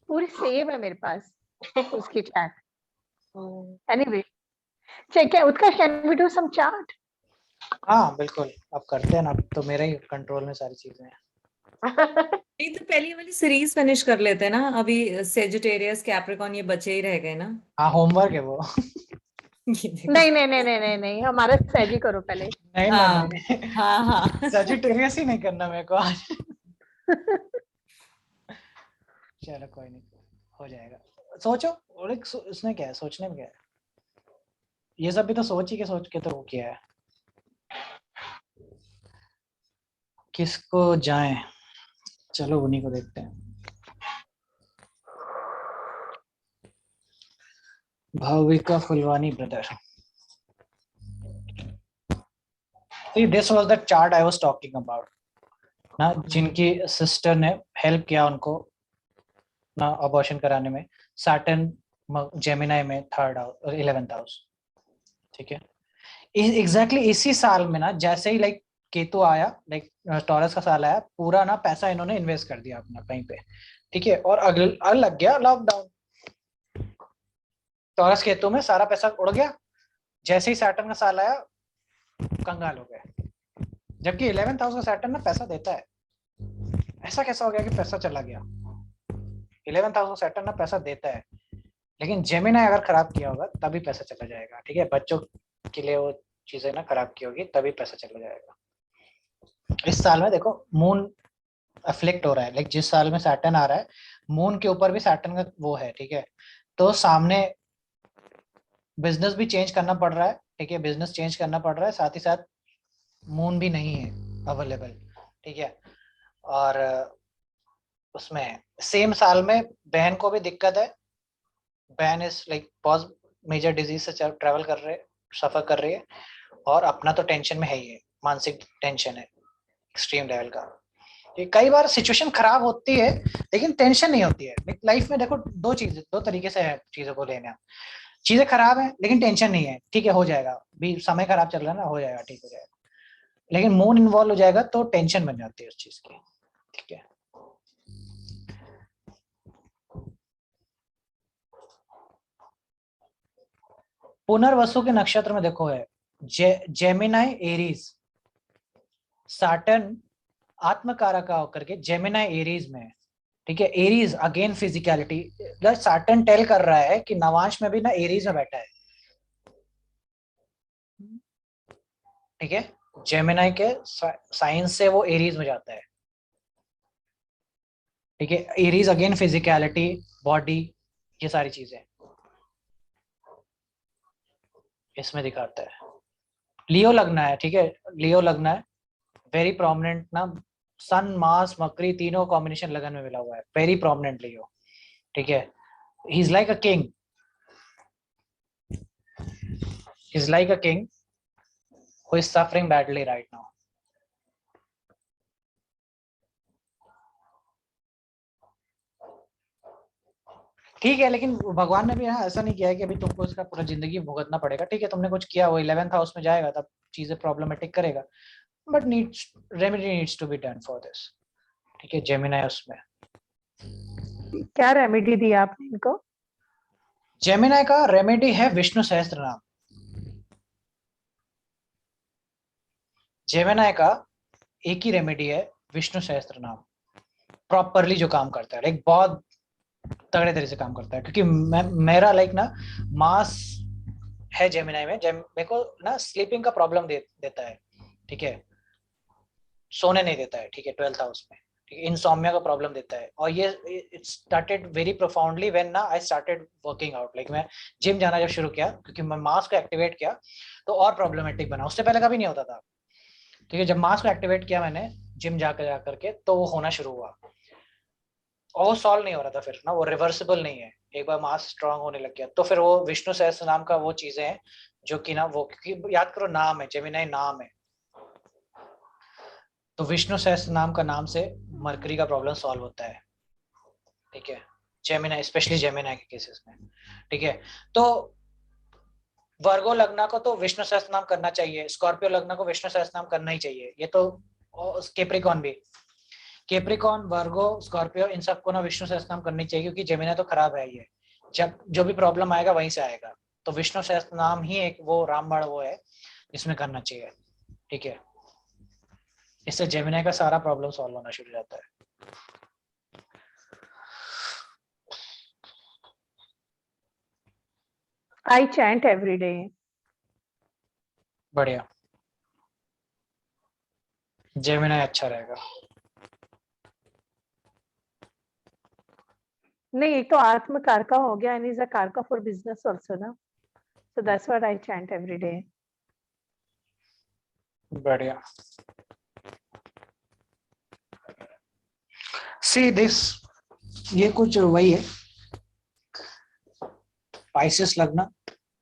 S4: पूरी सेव है मेरे पास, उसकी चैट। एनीवे, चेक है उसका, can we do some chat?
S1: हाँ बिल्कुल, अब करते हैं ना, अब तो मेरे ही कंट्रोल में सारी चीजें हैं।
S2: नहीं तो पहली वाली सीरीज फिनिश कर लेते हैं ना, अभी सेजिटेरियस कैप्रिकॉर्न ये बचे ही रह गए ना।
S1: हाँ होमवर्क है वो।
S2: ये देखो।
S4: नहीं नहीं नहीं नहीं नहीं नहीं, हमारा सैजी करो पहले।
S1: नहीं
S2: हाँ
S1: नहीं,
S2: हाँ हाँ।
S1: सजिटेरियस ही नहीं करना मेरे को आज। चलो कोई नहीं, हो जाएगा। सोचो, और उसने क्या है, सोचने में क्या है, ये सब भी तो सोच ही के सोच के तो वो किया है। किसको जाएं, चलो उन्हीं को देखते हैं। Bhavika Phulwani brother, this was the chart I was talking about ना, जिनकी सिस्टर ने हेल्प किया उनको ना अबॉर्शन कराने में। सैटर्न जेमिनी में 3rd हाउस 11th हाउस, ठीक है। एग्जैक्टली इसी साल में ना, जैसे ही लाइक केतु आया, लाइक टॉरस का साल आया, पूरा ना पैसा इन्होंने इन्वेस्ट कर दिया अपना कहीं पे, ठीक है। और अगले लग गया लॉकडाउन, टॉरस केतु में सारा पैसा उड़ गया। जैसे ही सैटर्न का साल आया, कंगाल हो गए। जबकि 11th हाउस का सैटर्न ना पैसा देता है, ऐसा कैसा हो गया कि पैसा चला गया? 11th हाउस का सैटर्न ना पैसा देता है, लेकिन जेमिनी अगर खराब किया होगा तभी पैसा चला जाएगा, ठीक है। बच्चों के लिए वो चीजें ना खराब की होगी तभी पैसा चला जाएगा। इस साल में देखो मून अफ्लिक्ट हो रहा है, लाइक जिस साल में सैटर्न आ रहा है, मून के ऊपर भी सैटर्न का वो है, ठीक है। तो सामने बिजनेस भी चेंज करना पड़ रहा है, ठीक है, बिजनेस चेंज करना पड़ रहा है, साथ ही साथ मून भी नहीं है अवेलेबल, ठीक है। और उसमें सेम साल में बहन को भी दिक्कत है, बहन इज लाइक बहुत मेजर डिजीज से ट्रेवल कर रहे, सफर कर रही है, और अपना तो टेंशन में है ही है, मानसिक टेंशन है एक्सट्रीम लेवल का। कई बार सिचुएशन खराब होती है लेकिन टेंशन नहीं होती है। लाइफ में देखो दो तरीके से है चीजों को लेना। चीजें खराब है लेकिन टेंशन नहीं है, ठीक है हो जाएगा, भी समय खराब चल रहा है ना, हो जाएगा, ठीक हो जाएगा। लेकिन मून इन्वॉल्व हो जाएगा तो टेंशन बन जाती है उस चीज की, ठीक है। पुनर्वसु के नक्षत्र में देखो है जेमिनाई एरीज, सैटर्न आत्मकारक का होकर के जेमिनाई एरीज में, ठीक है। Aries again physicality, Saturn tell कर रहा है कि नवांश में भी ना एरीज में बैठा है, ठीक है। जेमिनाई के साइंस से वो एरीज में जाता है, ठीक है। एरीज अगेन फिजिकलिटी, बॉडी, ये सारी चीजें इसमें दिखाता है। लियो लगना है, ठीक है, लियो लगना है, वेरी प्रोमिनेंट ना, सन मास मकरी तीनों कॉम्बिनेशन लगन में मिला हुआ है, वेरी प्रोमिनेंट लियो, ठीक है। He is like a king, he is like a king who is suffering badly right now. ठीक है, लेकिन भगवान ने भी ऐसा नहीं किया है कि अभी तुमको इसका पूरा जिंदगी भुगतना पड़ेगा, ठीक है। तुमने कुछ किया, वो 11th हाउस में जाएगा तब चीजें प्रॉब्लमेटिक करेगा, but needs remedy needs to be done for this, ठीक है। जेमिनी उसमें
S4: क्या रेमेडी दी आपने इनको?
S1: जेमिनी का रेमेडी है विष्णु सहस्त्र नाम। जेमिनी का एक ही रेमेडी है विष्णु सहस्त्र नाम, प्रॉपरली जो काम करता है, लाइक बहुत तगड़े तरह से काम करता है। क्योंकि मेरा लाइक ना मास है जेमिनी में, मेरे को ना स्लीपिंग का प्रॉब्लम देता है, ठीक है, सोने नहीं देता है, ठीक है, 12th हाउस में, ठीक है, इंसोम्निया का प्रॉब्लम देता है। और ये it started very profoundly when ना I started working out, like मैं जिम जाना जब शुरू किया, क्योंकि मैं मास को एक्टिवेट किया तो और प्रॉब्लमेटिक बना, उससे पहले कभी नहीं होता था, ठीक है। जब मास को एक्टिवेट किया मैंने जिम जाकर के, तो वो होना शुरू हुआ, और वो सॉल्व नहीं हो रहा था फिर ना, वो रिवर्सिबल नहीं है, एक बार मास स्ट्रांग होने लग गया तो फिर वो विष्णु सहस्त्र नाम का वो चीजें हैं जो कि ना वो, क्योंकि याद करो नाम है, जेमिनी नाम है, तो विष्णु सहस्त्र नाम का नाम से मरकरी का प्रॉब्लम सॉल्व होता है, ठीक है, जेमिनी, स्पेशली जेमिनी के केसेस में, ठीक है। तो वर्गो लग्न को तो विष्णु सहस्त्र नाम करना चाहिए, स्कॉर्पियो लग्न को विष्णु सहस्त्र नाम करना ही चाहिए, ये तो कैप्रिकॉर्न भी, कैप्रिकॉर्न, वर्गो, स्कॉर्पियो, इन सबको ना विष्णु सहस्त्र नाम करनी चाहिए, क्योंकि जेमिनी तो खराब है, ये जब जो भी प्रॉब्लम आएगा वहीं से आएगा, तो विष्णु सहस्त्र नाम ही एक वो रामबाण वो है जिसमें करना चाहिए, ठीक है। इससे जेमिनी का सारा प्रॉब्लम सॉल्व होना शुरू हो जाता है।
S4: I chant every day.
S1: बढ़िया, जेमिनी अच्छा रहेगा।
S4: नहीं, एक तो आत्म कारका हो गया, and is a कारका for business also ना, so that's what I chant every day.
S1: बढ़िया, सी दिस, ये कुछ वही है, पाइसेस लगना,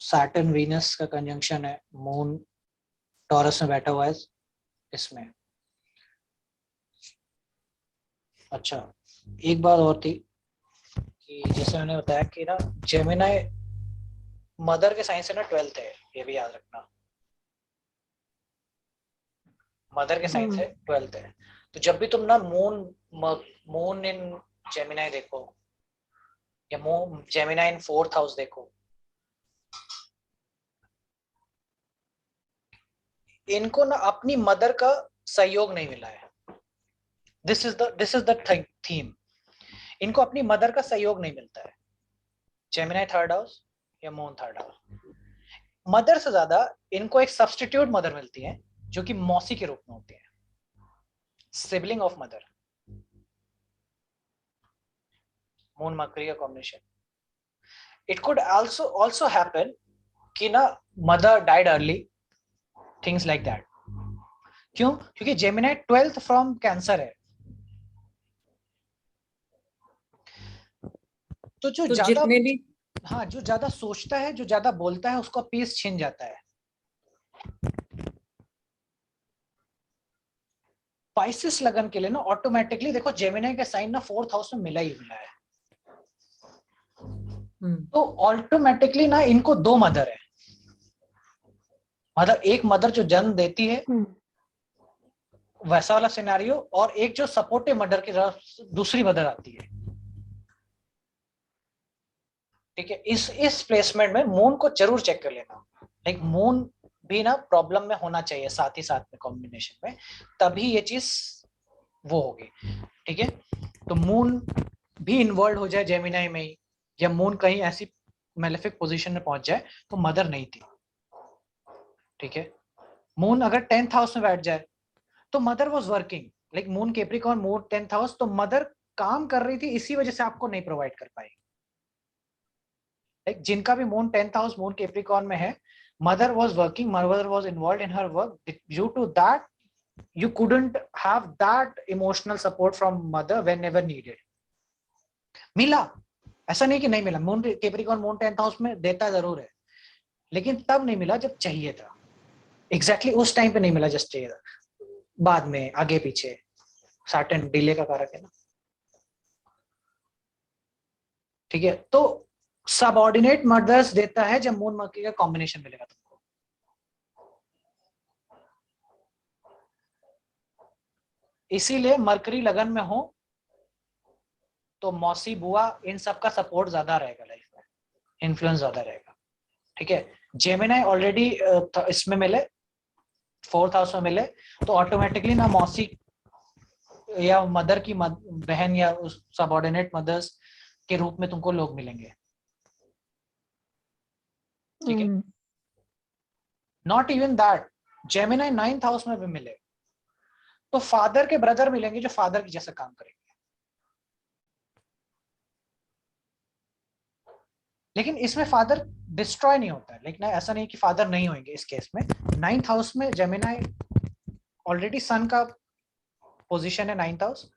S1: सैटर्न वीनस का कंजंक्शन है, मून टॉरस में बैठा हुआ है इसमें। अच्छा, एक बात और थी कि जैसे मैंने बताया कि ना जेमिनी मदर के साइन से ना 12th है, ये भी याद रखना, मदर के साइन से 12th है। तो जब भी तुम ना मून इन जेमिनी देखो, या जेमिनी इन 4th हाउस देखो, इनको ना अपनी मदर का सहयोग नहीं मिला है, दिस इज द थीम, इनको अपनी मदर का सहयोग नहीं मिलता है। जेमिनी 3rd हाउस या मून 3rd हाउस, मदर से ज्यादा इनको एक सब्स्टिट्यूट मदर मिलती है जो कि मौसी के रूप में होती है, sibling of mother, Moon Mercury का combination. It could also happen कि ना mother died early, things like that. क्यों? क्योंकि जेमिनी 12th फ्रॉम कैंसर है, तो जो ज्यादा,
S2: जितने भी,
S1: हाँ, जो ज्यादा सोचता है, जो ज्यादा बोलता है, उसका पीस छिन जाता है। पाइसेस लगन के लिए ना ऑटोमेटिकली देखो जेमिनी का साइन ना 4th हाउस में मिला ही मिला है, तो ऑटोमेटिकली ना इनको दो मदर है, मतलब एक मदर जो जन्म देती है वैसा वाला सिनेरियो, और एक जो सपोर्टिव मदर की तरफ दूसरी मदर आती है। ठीक है, इस प्लेसमेंट में मून को जरूर चेक कर लेना। लाइक मून भी ना प्रॉब्लम में होना चाहिए साथ ही साथ में कॉम्बिनेशन में, तभी ये चीज वो होगी। ठीक है, तो मून भी इन्वॉल्व हो जाए जेमिनाई में ही, या मून कहीं ऐसी मेलेफिक पोजीशन में पहुंच जाए तो मदर नहीं थी। ठीक है, मून अगर 10th हाउस में बैठ जाए तो mother was working, like moon Capricorn moon 10th house, तो मदर काम कर रही थी, इसी वजह से आपको नहीं प्रोवाइड कर पाई। लाइक जिनका भी moon 10th house moon Capricorn में है, mother was working, mother was involved in her work, due to that you couldn't have that emotional support from mother whenever needed। मिला, ऐसा नहीं कि नहीं मिला, moon Capricorn moon 10th house में देता जरूर है, लेकिन तब नहीं मिला जब चाहिए था, एग्जैक्टली उस टाइम पे नहीं मिला जस्ट चाहिए था, बाद में आगे पीछे सर्टेन डिले का कारक है ना। ठीक है, तो सबऑर्डिनेट मदर्स देता है जब मून मर्करी का कॉम्बिनेशन मिलेगा तुमको। इसीलिए मर्करी लगन में हो तो मौसी बुआ इन सब का सपोर्ट ज्यादा रहेगा लाइफ में, इन्फ्लुएंस ज्यादा रहेगा। ठीक है, जेमिनाई ऑलरेडी इसमें मिले 4th हाउस में मिले, तो ऑटोमेटिकली ना मौसी या मदर की बहन या उस सबऑर्डिनेट मदर्स के रूप में तुमको लोग मिलेंगे। ठीक है, not even that, Gemini 9th house में भी मिले तो फादर के ब्रदर मिलेंगे जो फादर की जैसा काम करेंगे। लेकिन इसमें फादर डिस्ट्रॉय नहीं होता है, लेकिन ऐसा नहीं कि फादर नहीं होंगे इस केस में। 9th हाउस में जेमिनाई ऑलरेडी सन का पोजीशन है 9th हाउस,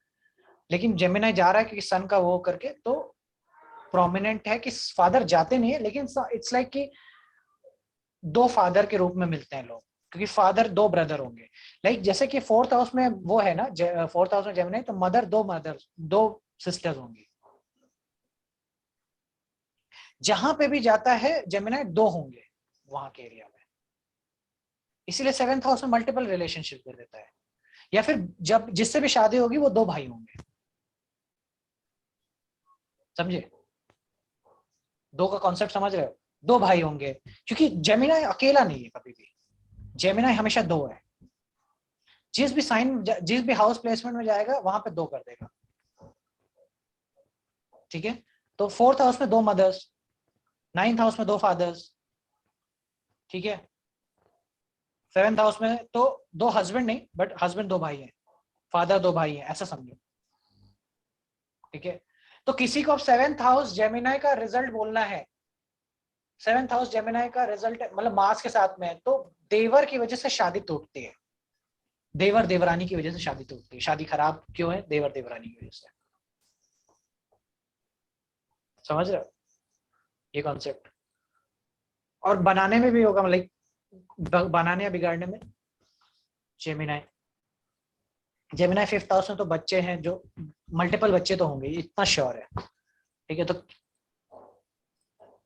S1: लेकिन जेमिनाई जा रहा है क्योंकि सन का वो करके, तो प्रोमिनेंट है कि फादर जाते नहीं है, लेकिन इट्स लाइक कि दो फादर के रूप में मिलते हैं लोग, क्योंकि फादर दो ब्रदर होंगे। लाइक जैसे कि 4th हाउस में वो है ना, 4th हाउस में जेमिनाई, तो मदर दो सिस्टर्स होंगी। जहां पे भी जाता है जेमिनाई दो होंगे वहां के एरिया में, इसीलिए 7th हाउस में मल्टीपल रिलेशनशिप कर देता है, या फिर जब जिससे भी शादी होगी वो दो भाई होंगे। समझे, दो का कॉन्सेप्ट समझ रहे हो, दो भाई होंगे, क्योंकि जेमिनाई अकेला नहीं है कभी भी, जेमिनाई हमेशा दो है। जिस भी साइन जिस भी हाउस प्लेसमेंट में जाएगा वहां पे दो कर देगा। ठीक है, तो 4th हाउस में दो मदर्स, 9th हाउस में दो फादर्स। ठीक है, 7th हाउस में तो दो हस्बैंड नहीं, बट हस्बैंड दो भाई हैं, फादर दो भाई हैं, ऐसा समझो। ठीक है, तो किसी को अब 7th हाउस जेमिनाई का रिजल्ट बोलना है, 7th हाउस जेमिनाई का रिजल्ट मतलब मार्स के साथ में है, तो देवर की वजह से शादी टूटती है, देवर देवरानी की वजह से शादी टूटती है। शादी खराब क्यों है? देवर देवरानी की वजह से। समझ रहे हो ये कॉन्सेप्ट? और बनाने में भी होगा, मतलब बनाने या बिगाड़ने में जेमिनाई 5th हाउस में तो बच्चे हैं, जो मल्टीपल बच्चे तो होंगे, इतना श्योर है। ठीक है, तो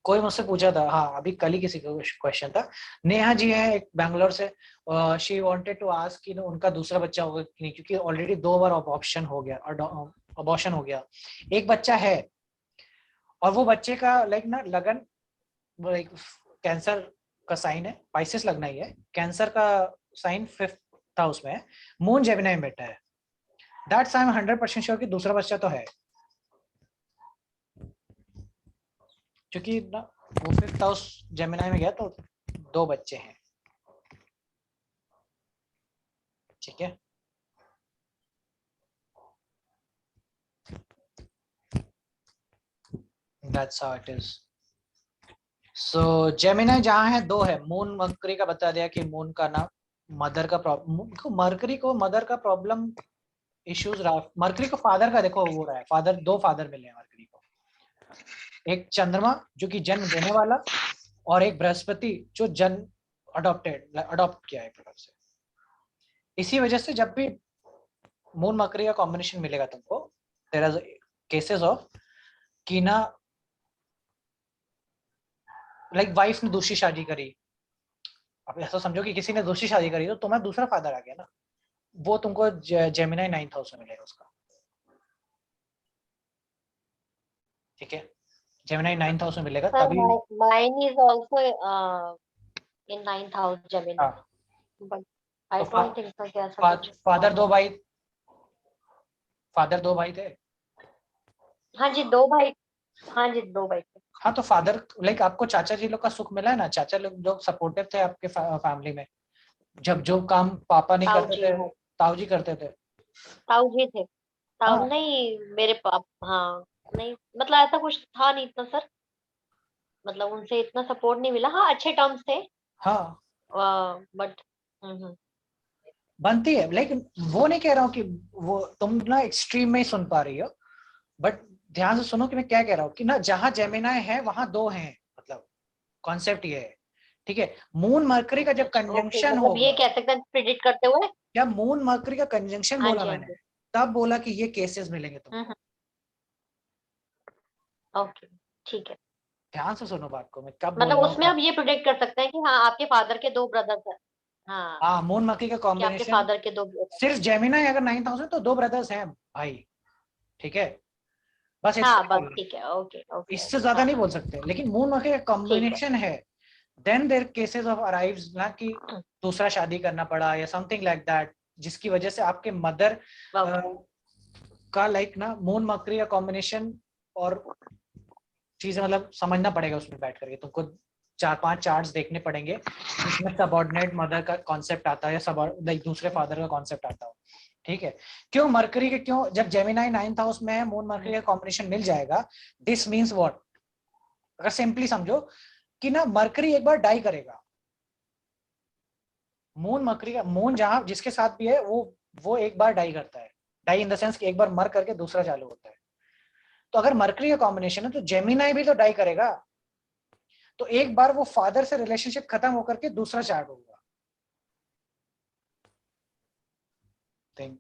S1: कोई मुझसे पूछा था, हाँ अभी कल ही किसी का क्वेश्चन था, नेहा जी है एक बैंगलोर से, शी वांटेड टू आस्क कि उनका दूसरा बच्चा होगा कि नहीं, क्योंकि ऑलरेडी 2 बार अबॉर्शन हो गया, एक बच्चा है, और वो बच्चे का लाइक ना लगन लाइक कैंसर का साइन है, पाइसेस लगना ही है, कैंसर का साइन 5th हाउस में है, मून जेमिनाई में बैठा है, दैट्स आई एम 100% श्योर कि दूसरा बच्चा तो है, क्योंकि ना वो 5th हाउस जेमिनाई में गया तो 2 बच्चे हैं। ठीक है, that's how it is। So Gemini जहाँ है 2 है, मून मरकरी का बता दिया कि मून का ना मदर का प्रॉब्लम, मरकरी को मदर का प्रॉब्लम इश्यूज रहा, मरकरी को फादर का देखो हो रहा है, फादर 2 फादर मिले हैं मरकरी को, एक चंद्रमा जो कि जन्म देने वाला, और एक बृहस्पति जो जन्म अडॉप्ट किया है एक प्रकार से। इसी वजह से जब भी मून मरकरी का कॉम्बिनेशन मिलेगा तुमको, देयर आर केसेस ऑफ कि ना लाइक वाइफ ने दूसरी शादी करी, अब ऐसा समझो कि किसी ने दूसरी शादी करी तो तुम्हारा दूसरा फादर आ गया ना, वो तुमको जेमिनी 9th हाउस में मिलेगा उसका, ठीक है, जेमिनी 9th हाउस में मिलेगा
S3: सर
S1: तभी।
S3: mine is also in 9th house Gemini,
S1: हाँ,
S3: but I
S1: तो
S3: don't think so कि ऐसा कुछ
S1: फादर दो
S3: होगा।
S1: भाई, फादर 2 भाई थे।
S3: हाँ जी 2 भाई, हाँ जी 2 भाई थे।
S1: हाँ, तो फादर लाइक आपको चाचा जी लोग का सुख मिला है ना, चाचा लोग सपोर्टिव थे आपके फैमिली में, जब जो काम पापा नहीं
S3: ताऊ
S1: करते
S3: जी
S1: थे
S3: है,
S1: ताऊ जी करते थे।
S3: ताऊ जी थे, ताऊ
S1: हाँ
S3: नहीं मेरे पाप, हाँ नहीं मतलब ऐसा कुछ था नहीं इतना सर, मतलब उनसे इतना सपोर्ट नहीं मिला, हाँ अच्छे टर्म्स थे,
S1: हाँ,
S3: बट
S1: बनती है, लेकिन वो नहीं कह रहा हूँ कि वो तुम ना एक्सट्रीम में ही सुन पा रही हो, बट ध्यान से सुनो कि मैं क्या कह रहा हूँ कि ना जहां जेमिनाई है वहां 2 हैं, मतलब कॉन्सेप्ट ये है, ठीक है। मून मरकरी का जब
S3: ओके
S1: कंजंक्शन
S3: मतलब ये
S1: होगा,
S3: कह सकते हैं प्रिडिक्ट करते हुए।
S1: जब मून मरकरी का कंजंक्शन
S3: हाँ
S1: बोला
S3: जी हाँ
S1: मैंने,
S3: जी।
S1: तब बोला कि ये केसेस मिलेंगे तुमको।
S3: ओके ठीक है,
S1: ध्यान से सुनो बात को, मैं कब बोल
S3: मतलब
S1: रहा
S3: उसमें
S1: हूँ।
S3: आप ये प्रिडिक्ट कर सकते हैं कि हाँ आपके फादर के 2 ब्रदर्स हैं, हाँ
S1: हाँ, मून मरकरी का
S3: कि आपके
S1: कॉम्बिनेशन,
S3: फादर के 2 ब्रदर्स,
S1: सिर्फ जेमिनाई अगर 9th हाउस है तो 2 ब्रदर्स हैं भाई, ठीक है, बस इतना
S3: हाँ
S1: ही
S3: बस
S1: बोल रहा हूँ।
S3: ठीक है, ओके ओके
S1: इससे
S3: ओके,
S1: ज्यादा
S3: हाँ
S1: नहीं बोल सकते, लेकिन मून मरकरी का
S3: ठीक है।
S1: कॉम्बिनेशन है, then there cases of arrives ना कि दूसरा शादी करना पड़ा या समथिंग लाइक दैट, जिसकी वजह से आपके मदर
S3: ओके
S1: का लाइक ना मून मरकरी का कॉम्बिनेशन, और चीजें मतलब समझना पड़ेगा उसमें बैठ करके तुमको, 4-5 चार्ट्स देखने पड़ेंगे जिसमें सबऑर्डिनेट मदर का कॉन्सेप्ट आता है या सब लाइक दूसरे फादर का कॉन्सेप्ट आता हो, ठीक है। क्यों मरकरी के, क्यों जब जेमिनाई 9th हाउस में है मून मरकरी का कॉम्बिनेशन मिल जाएगा, दिस मीन्स व्हाट, अगर सिंपली समझो कि ना मरकरी एक बार डाई करेगा, मून मरकरी का, मून जहां जिसके साथ भी है वो एक बार डाई करता है, डाई इन द सेंस कि एक बार मर करके दूसरा चालू होता है। तो अगर मरकरी का कॉम्बिनेशन है तो जेमिनाई भी तो डाई करेगा, तो एक बार वो फादर से रिलेशनशिप खत्म होकर के दूसरा चार्ट होगा। थिंक,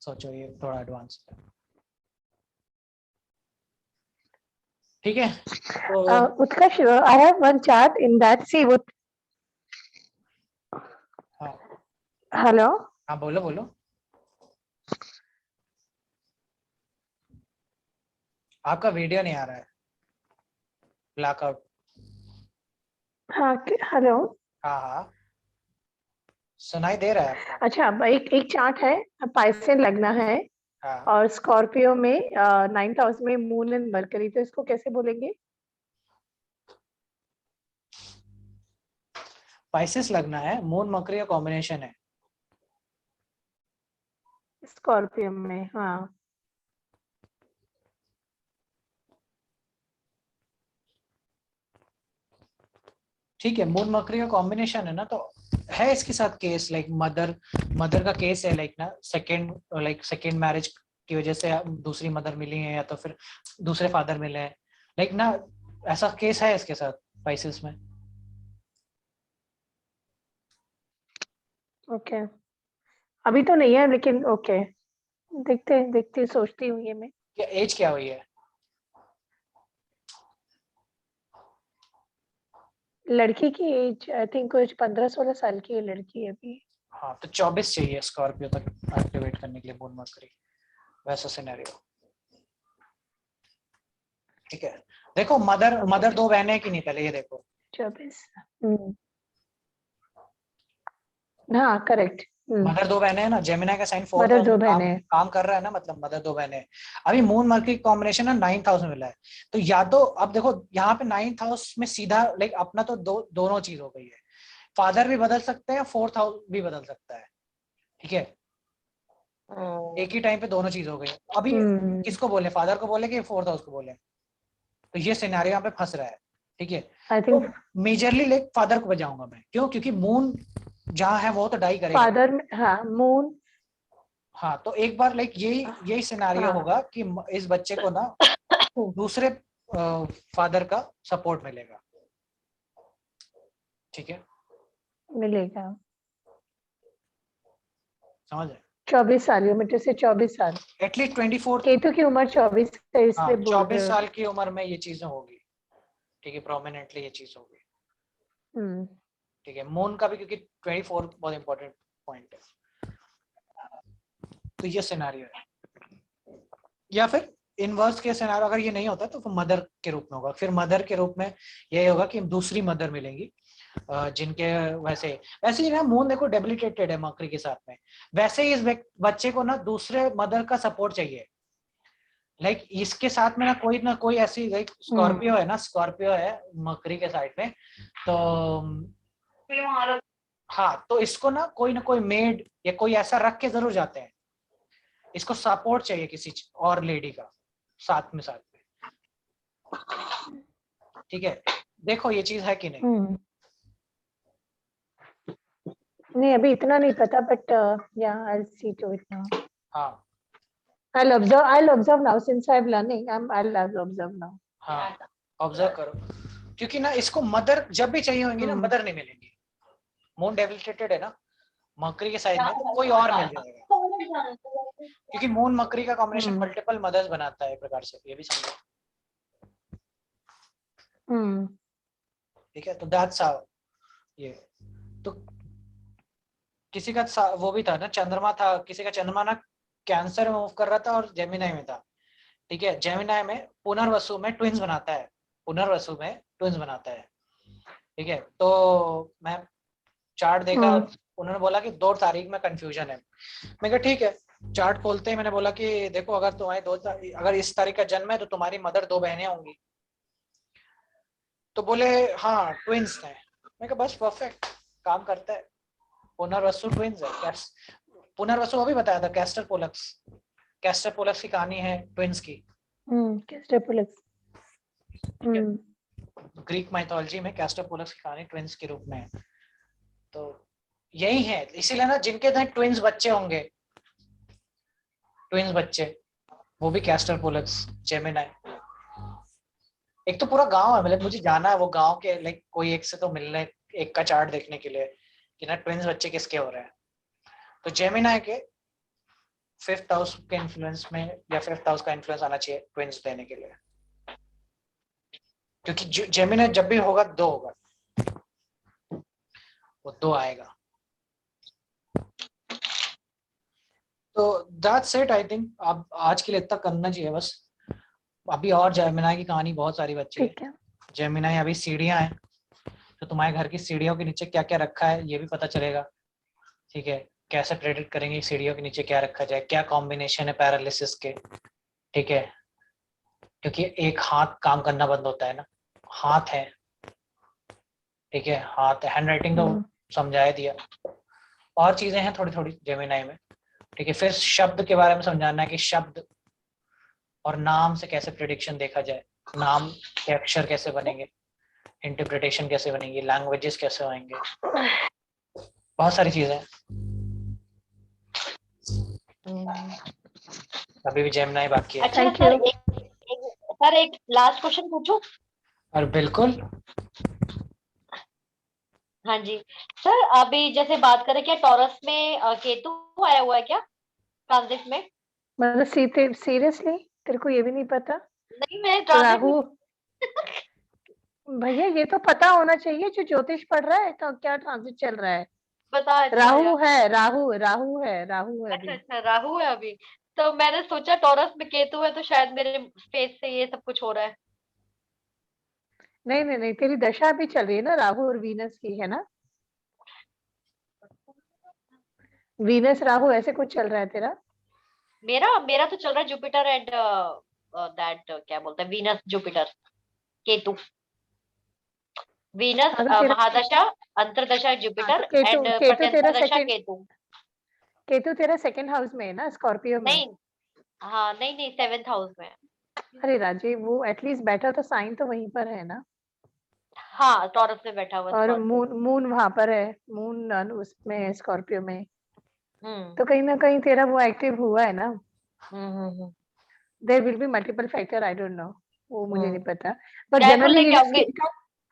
S1: सोचो ये थोड़ा एडवांस, ठीक है। तो
S4: Utkarsh, I have one chart in that. See what?
S1: हाँ
S4: Hello.
S1: हाँ, बोलो बोलो, आपका वीडियो नहीं आ रहा है, ब्लैकआउट।
S4: हाँ हेलो।
S1: हाँ हाँ, सुनाई दे रहा है आपको।
S4: अच्छा, एक एक चार्ट है, पाइसेन लगना है
S1: हाँ,
S4: और स्कॉर्पियो में 9th हाउस में मून एंड मरकरी, तो इसको कैसे बोलेंगे?
S1: पाइसेस लगना है, मून मकरी का कॉम्बिनेशन है।
S4: स्कॉर्पियो में, हाँ।
S1: ठीक है, मून मकरी का कॉम्बिनेशन है ना, तो है इसके साथ केस लाइक मदर का केस है, लाइक सेकंड मैरिज की वजह से दूसरी मदर मिली है या तो फिर दूसरे फादर मिले हैं, लाइक ना ऐसा केस है इसके साथ पाइसेस में।
S4: ओके, अभी तो नहीं है लेकिन ओके, देखते सोचती हूँ ये मैं।
S1: क्या एज क्या हुई है?
S4: लड़की की एज आई थिंक कुछ 15-16 साल की है लड़की अभी।
S1: हाँ, तो 24 चाहिए स्कॉर्पियो तक एक्टिवेट करने के लिए मून मकरी, वैसा सिनेरियो, ठीक है। देखो मदर
S4: Okay.
S1: 2 बहनें कि नहीं, पहले ये देखो।
S4: 24। हाँ करेक्ट।
S1: मदर 2 बहनें है ना, जेमिनी का साइन 4th
S4: मदर
S1: हाउस
S4: 2
S1: में काम
S4: बहनें।
S1: काम कर रहा है ना, मतलब मदर 2 बहनें। अभी मून मरकरी कॉम्बिनेशन है 9th हाउस में मिला है, तो या तो अब देखो यहाँ पे 9th हाउस में सीधा लाइक अपना तो दोनों चीज हो गई है, फादर भी बदल सकते हैं, 4th हाउस भी बदल सकता है, ठीक है, एक ही टाइम पे दोनों चीज हो गई। अभी किसको बोले, फादर को बोले कि 4th हाउस को बोले, तो ये सिनेरियो यहाँ पे फंस रहा है, ठीक है।
S4: आई
S1: तो
S4: थिंक
S1: मेजरली लाइक फादर को बजाऊंगा मैं, क्यों, क्योंकि मून जहाँ है वो तो डाई करेगा।
S4: फादर में, हाँ मून।
S1: हाँ, तो एक बार लाइक यही सिनेरियो
S4: हाँ
S1: होगा कि इस बच्चे को ना दूसरे फादर का सपोर्ट मिलेगा, ठीक है,
S4: मिलेगा।
S1: समझ रहे?
S4: 24 साल, यूमिटर से 24 साल।
S1: एटलीस्ट 24।
S4: केतु की उम्र 24 है,
S1: हाँ,
S4: इसलिए बोल
S1: 24
S4: रहे हो।
S1: साल की उम्र में ये चीजें होगी, ठीक है, प्रोमिनेंटली ये चीज होगी,
S4: हम्म,
S1: ठीक है। मून का भी, क्योंकि 24 बहुत इंपॉर्टेंट पॉइंट है। तो ये सिनेरियो है। या फिर इनवर्स के सिनेरियो अगर ये नहीं होता तो मदर के रूप में होगा। फिर मदर के रूप में ये होगा कि दूसरी मदर मिलेंगी, जिनके वैसे ही ना, मून देखो डेबिलिटेटेड है मकरी के साथ में, वैसे ही इस बच्चे को ना दूसरे मदर का सपोर्ट चाहिए। लाइक इसके साथ में ना कोई ऐसी, लाइक स्कॉर्पियो है ना, स्कॉर्पियो है मकरी के साइड में, तो हाँ, तो इसको ना कोई मेड या कोई ऐसा रख के जरूर जाते हैं। इसको सपोर्ट चाहिए किसी और लेडी का साथ में। ठीक है, देखो ये चीज है कि नहीं।
S4: नहीं अभी इतना नहीं पता, बट या आई सी टू इट नाउ।
S1: हाँ,
S4: I'll observe now since I'm learning. I'll observe now.
S1: हाँ, ऑब्जर्व करो, क्योंकि ना इसको मदर जब भी चाहिए होंगी ना, मदर नहीं मिलेंगी। मून डेबिलिटेटेड है ना मकरी के साइड में, तो कोई और मिल जाएगा, क्योंकि मून मकरी का कॉम्बिनेशन मल्टीपल मदर्स बनाता है एक प्रकार से, ये भी समझो। ठीक है, तो दैट्स हाउ ये। तो किसी का वो भी था ना, चंद्रमा था, किसी का चंद्रमा ना कैंसर में मूव कर रहा था और जेमिनाई में था। ठीक है, जेमिनाई में पुनर्वसु में ट्विंस बनाता है, पुनर्वसु में ट्विंस बनाता है। ठीक है, तो मैं चार्ट देखा, उन्होंने बोला कि 2 तारीख में कंफ्यूजन है। मैं कहा ठीक है, चार्ट खोलते ही मैंने बोला कि देखो अगर तुम्हारी अगर इस तारीख का जन्म है तो तुम्हारी मदर 2 बहनें होंगी। तो बोले हाँ ट्विंस हैं। मैं कहा बस परफेक्ट, काम करता है। पुनर्वसु ट्विंस है। पुनर्वसु अभी बताया था, कैस्टर पोलक्स की कहानी है ट्विंस की।
S4: Castor Pollux.
S1: ग्रीक माइथोलॉजी में कैस्टर पोलक्स की कहानी ट्विंस के रूप में है। तो यही है, इसीलिए ना जिनके यहाँ ट्विंस बच्चे होंगे, ट्विंस बच्चे, वो भी कैस्टर पोलक्स, जेमिनाई। एक तो पूरा गांव है, मतलब मुझे जाना है वो गांव के, लाइक कोई एक से तो मिलने, एक का चार्ट देखने के लिए कि ना ट्विंस बच्चे किसके हो रहे हैं। तो जेमिनाई के 5th हाउस के इन्फ्लुएंस में, या 5th हाउस का इन्फ्लुएंस आना चाहिए ट्विंस देने के लिए, क्योंकि जेमिनाई जब भी होगा 2 होगा, वो 2 आएगा। तो दैट्स इट, आई थिंक अब आज के लिए इतना करना चाहिए बस। अभी और जेमिनाई की कहानी बहुत सारी बची है। जेमिनाई अभी सीढ़ियां हैं, तो तुम्हारे घर की सीढ़ियों के नीचे क्या क्या रखा है ये भी पता चलेगा। ठीक है, कैसे प्रेडिक्ट करेंगे सीढ़ियों के नीचे क्या रखा जाए, क्या कॉम्बिनेशन है पैरालिसिस के। ठीक है, क्योंकि एक हाथ काम करना बंद होता है ना, हाथ है, ठीक है, हाथ है। हैंड राइटिंग तो समझाया दिया, और चीजें हैं थोड़ी थोड़ी जेमिनाई में। ठीक है, फिर शब्द के बारे में समझाना है कि शब्द और नाम से कैसे प्रेडिक्शन देखा जाए, नाम के अक्षर कैसे बनेंगे, इंटरप्रिटेशन कैसे बनेंगी, लैंग्वेजेस कैसे आएंगे, बहुत सारी चीजें। अभी भी जेमिनाई बाकी है।
S3: अच्छा सर एक लास्ट क्वेश्चन पूछूं?
S1: और बिल्कुल।
S3: हाँ जी सर, अभी जैसे बात करें, क्या टॉरस में केतु आया हुआ है क्या ट्रांजिट में?
S4: मतलब सीरियसली तेरे को ये भी नहीं पता?
S3: नहीं, मैं ट्रांजिट
S4: राहु भैया ये तो पता होना चाहिए, जो ज्योतिष पढ़ रहा है तो क्या ट्रांजिट चल रहा है।
S3: बता।
S4: राहु है, राहु है अभी।
S3: अच्छा राहु है अभी। तो मैंने सोचा टॉरस में केतु है तो शायद मेरे फेस से ये सब कुछ हो रहा है।
S4: नहीं तेरी दशा भी चल रही है ना राहु और वीनस की, है ना? वीनस राहु ऐसे कुछ चल रहा है तेरा?
S3: मेरा तो चल रहा है जुपिटर एंड दैट क्या बोलते हैं, वीनस जुपिटर केतु। वीनस महादशा, अंतरदशा जुपिटर एंड प्रत्यंतर दशा केतु।
S4: केतु तेरा 2nd हाउस में है ना, स्कॉर्पियो में?
S3: नहीं, हाँ नहीं 7th हाउस में।
S4: अरे राजीव, वो एटलीस्ट बैठा तो साइन तो वहीं पर है ना।
S3: हाँ टॉरस में बैठा हुआ
S4: और मून वहां पर है, मून उसमें स्कॉर्पियो में। तो कहीं ना कहीं तेरा वो एक्टिव हुआ है ना। There will be multiple factor, I don't know, वो मुझे नहीं पता। बट जनरली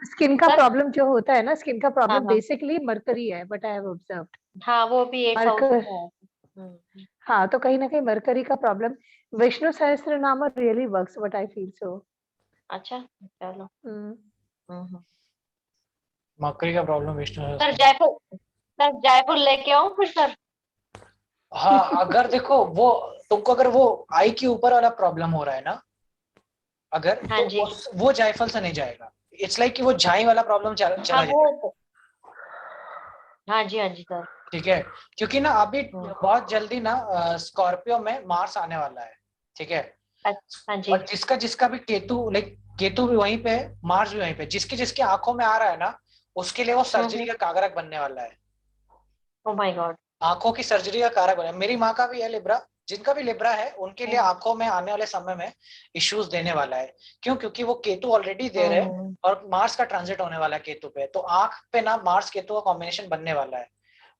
S4: स्किन का प्रॉब्लम जो होता है ना, स्किन का प्रॉब्लम बेसिकली मरकरी है, बट आई हैव ऑब्जर्व्ड।
S3: हाँ वो भी 8th हाउस में है।
S4: हाँ, तो कहीं ना कहीं मरकरी का problem Vishnu Sahasranama really works what I feel so.
S3: अच्छा चलो।
S1: मकरी का प्रॉब्लम विष्णु
S3: सर जयपुर लेके आऊं फिर सर?
S1: हाँ, अगर देखो वो तुमको अगर वो आई के ऊपर वाला प्रॉब्लम हो रहा है ना, अगर
S3: हाँ जी।
S1: तो वो जायफल से नहीं जाएगा। इट्स लाइक कि वो झाई वाला प्रॉब्लम चला
S3: हाँ
S1: जाएगा।
S3: वो हाँ जी सर।
S1: ठीक है, क्योंकि ना अभी बहुत जल्दी ना स्कॉर्पियो में मार्स आने वाला है। ठीक है,
S3: हाँ जी।
S1: और जिसका जिसका भी केतु, लाइक केतु भी वहीं पे है, मार्स भी वहीं पे, जिसके जिसके आंखों में आ रहा है ना, उसके लिए वो सर्जरी का कारक बनने वाला है।
S3: Oh my God.
S1: आंखों की सर्जरी का कारक बना। मेरी माँ का भी है लिब्रा, जिनका भी लिब्रा है उनके लिए आंखों में आने वाले समय में इश्यूज देने वाला है। क्यों? क्योंकि वो केतु ऑलरेडी दे रहे हैं और मार्स का ट्रांजिट होने वाला है केतु पे, तो आंख पे ना मार्स केतु का कॉम्बिनेशन बनने वाला है।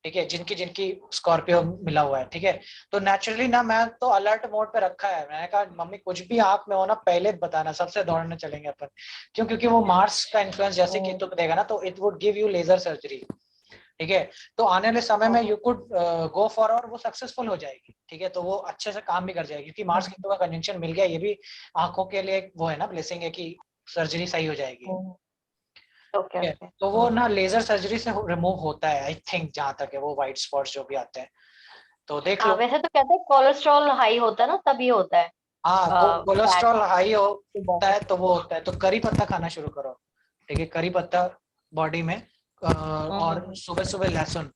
S1: ठीक है, जिनकी जिनकी स्कॉर्पियो मिला हुआ है। ठीक है, तो नेचुरली ना मैं तो अलर्ट मोड पे रखा है। मैंने कहा मम्मी कुछ भी आंख में हो ना पहले बताना, सबसे दौड़ने चलेंगे अपन। क्यों? क्योंकि वो मार्स का इन्फ्लुएंस जैसे केतु पे देगा ना, तो it would give you laser surgery. ठीक है, तो आने वाले समय में यू कुड गो फॉर, और वो सक्सेसफुल हो जाएगी। ठीक है, तो वो अच्छे से काम भी कर जाएगी, क्योंकि मार्स केतु का कंजंक्शन मिल गया, ये भी आंखों के लिए वो है ना ब्लेसिंग है कि सर्जरी सही हो जाएगी।
S3: ओके।
S1: तो वो ना लेजर सर्जरी से रिमूव होता है आई थिंक, जहां तक है वो व्हाइट स्पॉट्स जो भी आते हैं, तो देख लो।
S3: वैसे तो कहते हैं कोलेस्ट्रॉल हाई होता है ना, तभी होता है।
S1: हाँ, कोलेस्ट्रॉल हाई होता
S3: fat।
S1: है तो वो होता है, तो करी पत्ता खाना शुरू करो। ठीक है, करी पत्ता बॉडी में, और सुबह सुबह लहसुन,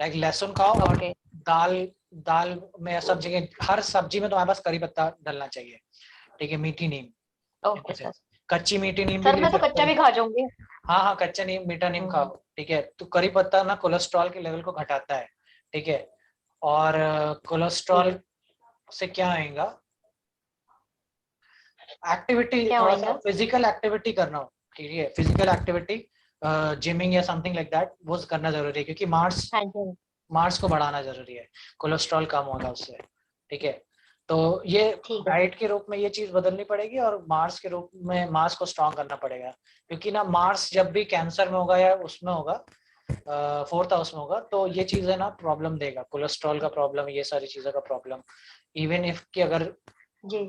S1: लाइक लहसुन खाओ, और
S3: ओके।
S1: दाल दाल में सब जगह हर सब्जी में तुम्हारे पास करी पत्ता डलना चाहिए। ठीक है, मीठी नीम,
S3: ओके सर।
S1: कच्ची मीठी नीम भी
S3: सर
S1: ले
S3: मैं तो
S1: सकते
S3: कच्चा
S1: हो।
S3: भी खा जाऊंगी।
S1: हाँ, कच्चा नीम, मीठा नीम खाओ। ठीक है, तो करी पत्ता ना कोलेस्ट्रॉल के लेवल को घटाता है। ठीक है, और कोलेस्ट्रॉल से क्या आएगा, एक्टिविटी,
S3: क्या
S1: थोड़ा सा
S3: होएगा?
S1: फिजिकल एक्टिविटी करना हो। ठीक है, फिजिकल एक्टिविटी, जिमिंग या समथिंग लाइक दैट, वो करना जरूरी है, क्योंकि
S3: हाँ जी।
S1: मार्स को बढ़ाना जरूरी है, कोलेस्ट्रॉल कम होगा उससे। ठीक है, तो ये
S3: ठीक है
S1: डाइट के रूप में ये चीज बदलनी पड़ेगी, और मार्स के रूप में मार्स को स्ट्रॉन्ग करना पड़ेगा, क्योंकि ना मार्स जब भी कैंसर में होगा या उसमें होगा, 4th हाउस में होगा, तो ये चीजें ना प्रॉब्लम देगा, कोलेस्ट्रॉल का प्रॉब्लम, ये सारी चीजों का प्रॉब्लम। इवन इफ कि अगर
S3: जी।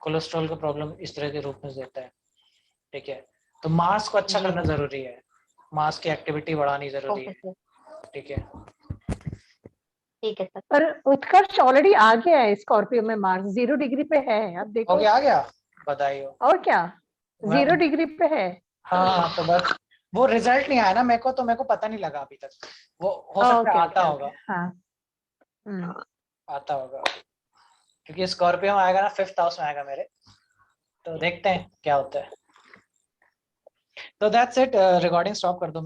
S1: कोलेस्ट्रॉल का प्रॉब्लम इस तरह के रूप में देता है। ठीक है, तो मार्स को अच्छा
S3: जी।
S1: करना जरूरी है, मार्स की एक्टिविटी बढ़ानी जरूरी
S3: ओके
S1: है।
S3: सर।
S1: ठीक है,
S3: ठीक है सर।
S4: पर उत्कर्ष ऑलरेडी आ गया है स्कॉर्पियो में, मार्स 0 डिग्री पे है, अब
S1: हो
S4: देखो।
S1: गया, आ गया, बधाई हो।
S4: और क्या,
S1: मैं
S4: 0 डिग्री पे है।
S1: हाँ, तो बस वो रिजल्ट नहीं आया ना मेरे को, तो मेरे को पता नहीं लगा अभी तक। वो हो सकता है
S4: ओके
S1: आता
S4: ओके
S1: होगा,
S4: ओके, हाँ।
S1: आता होगा, क्योंकि स्कॉर्पियो में आएगा ना 5th हाउस में आएगा मेरे, तो देखते हैं क्या होता है। तो दैट्स इट, रिकॉर्डिंग स्टॉप कर दो।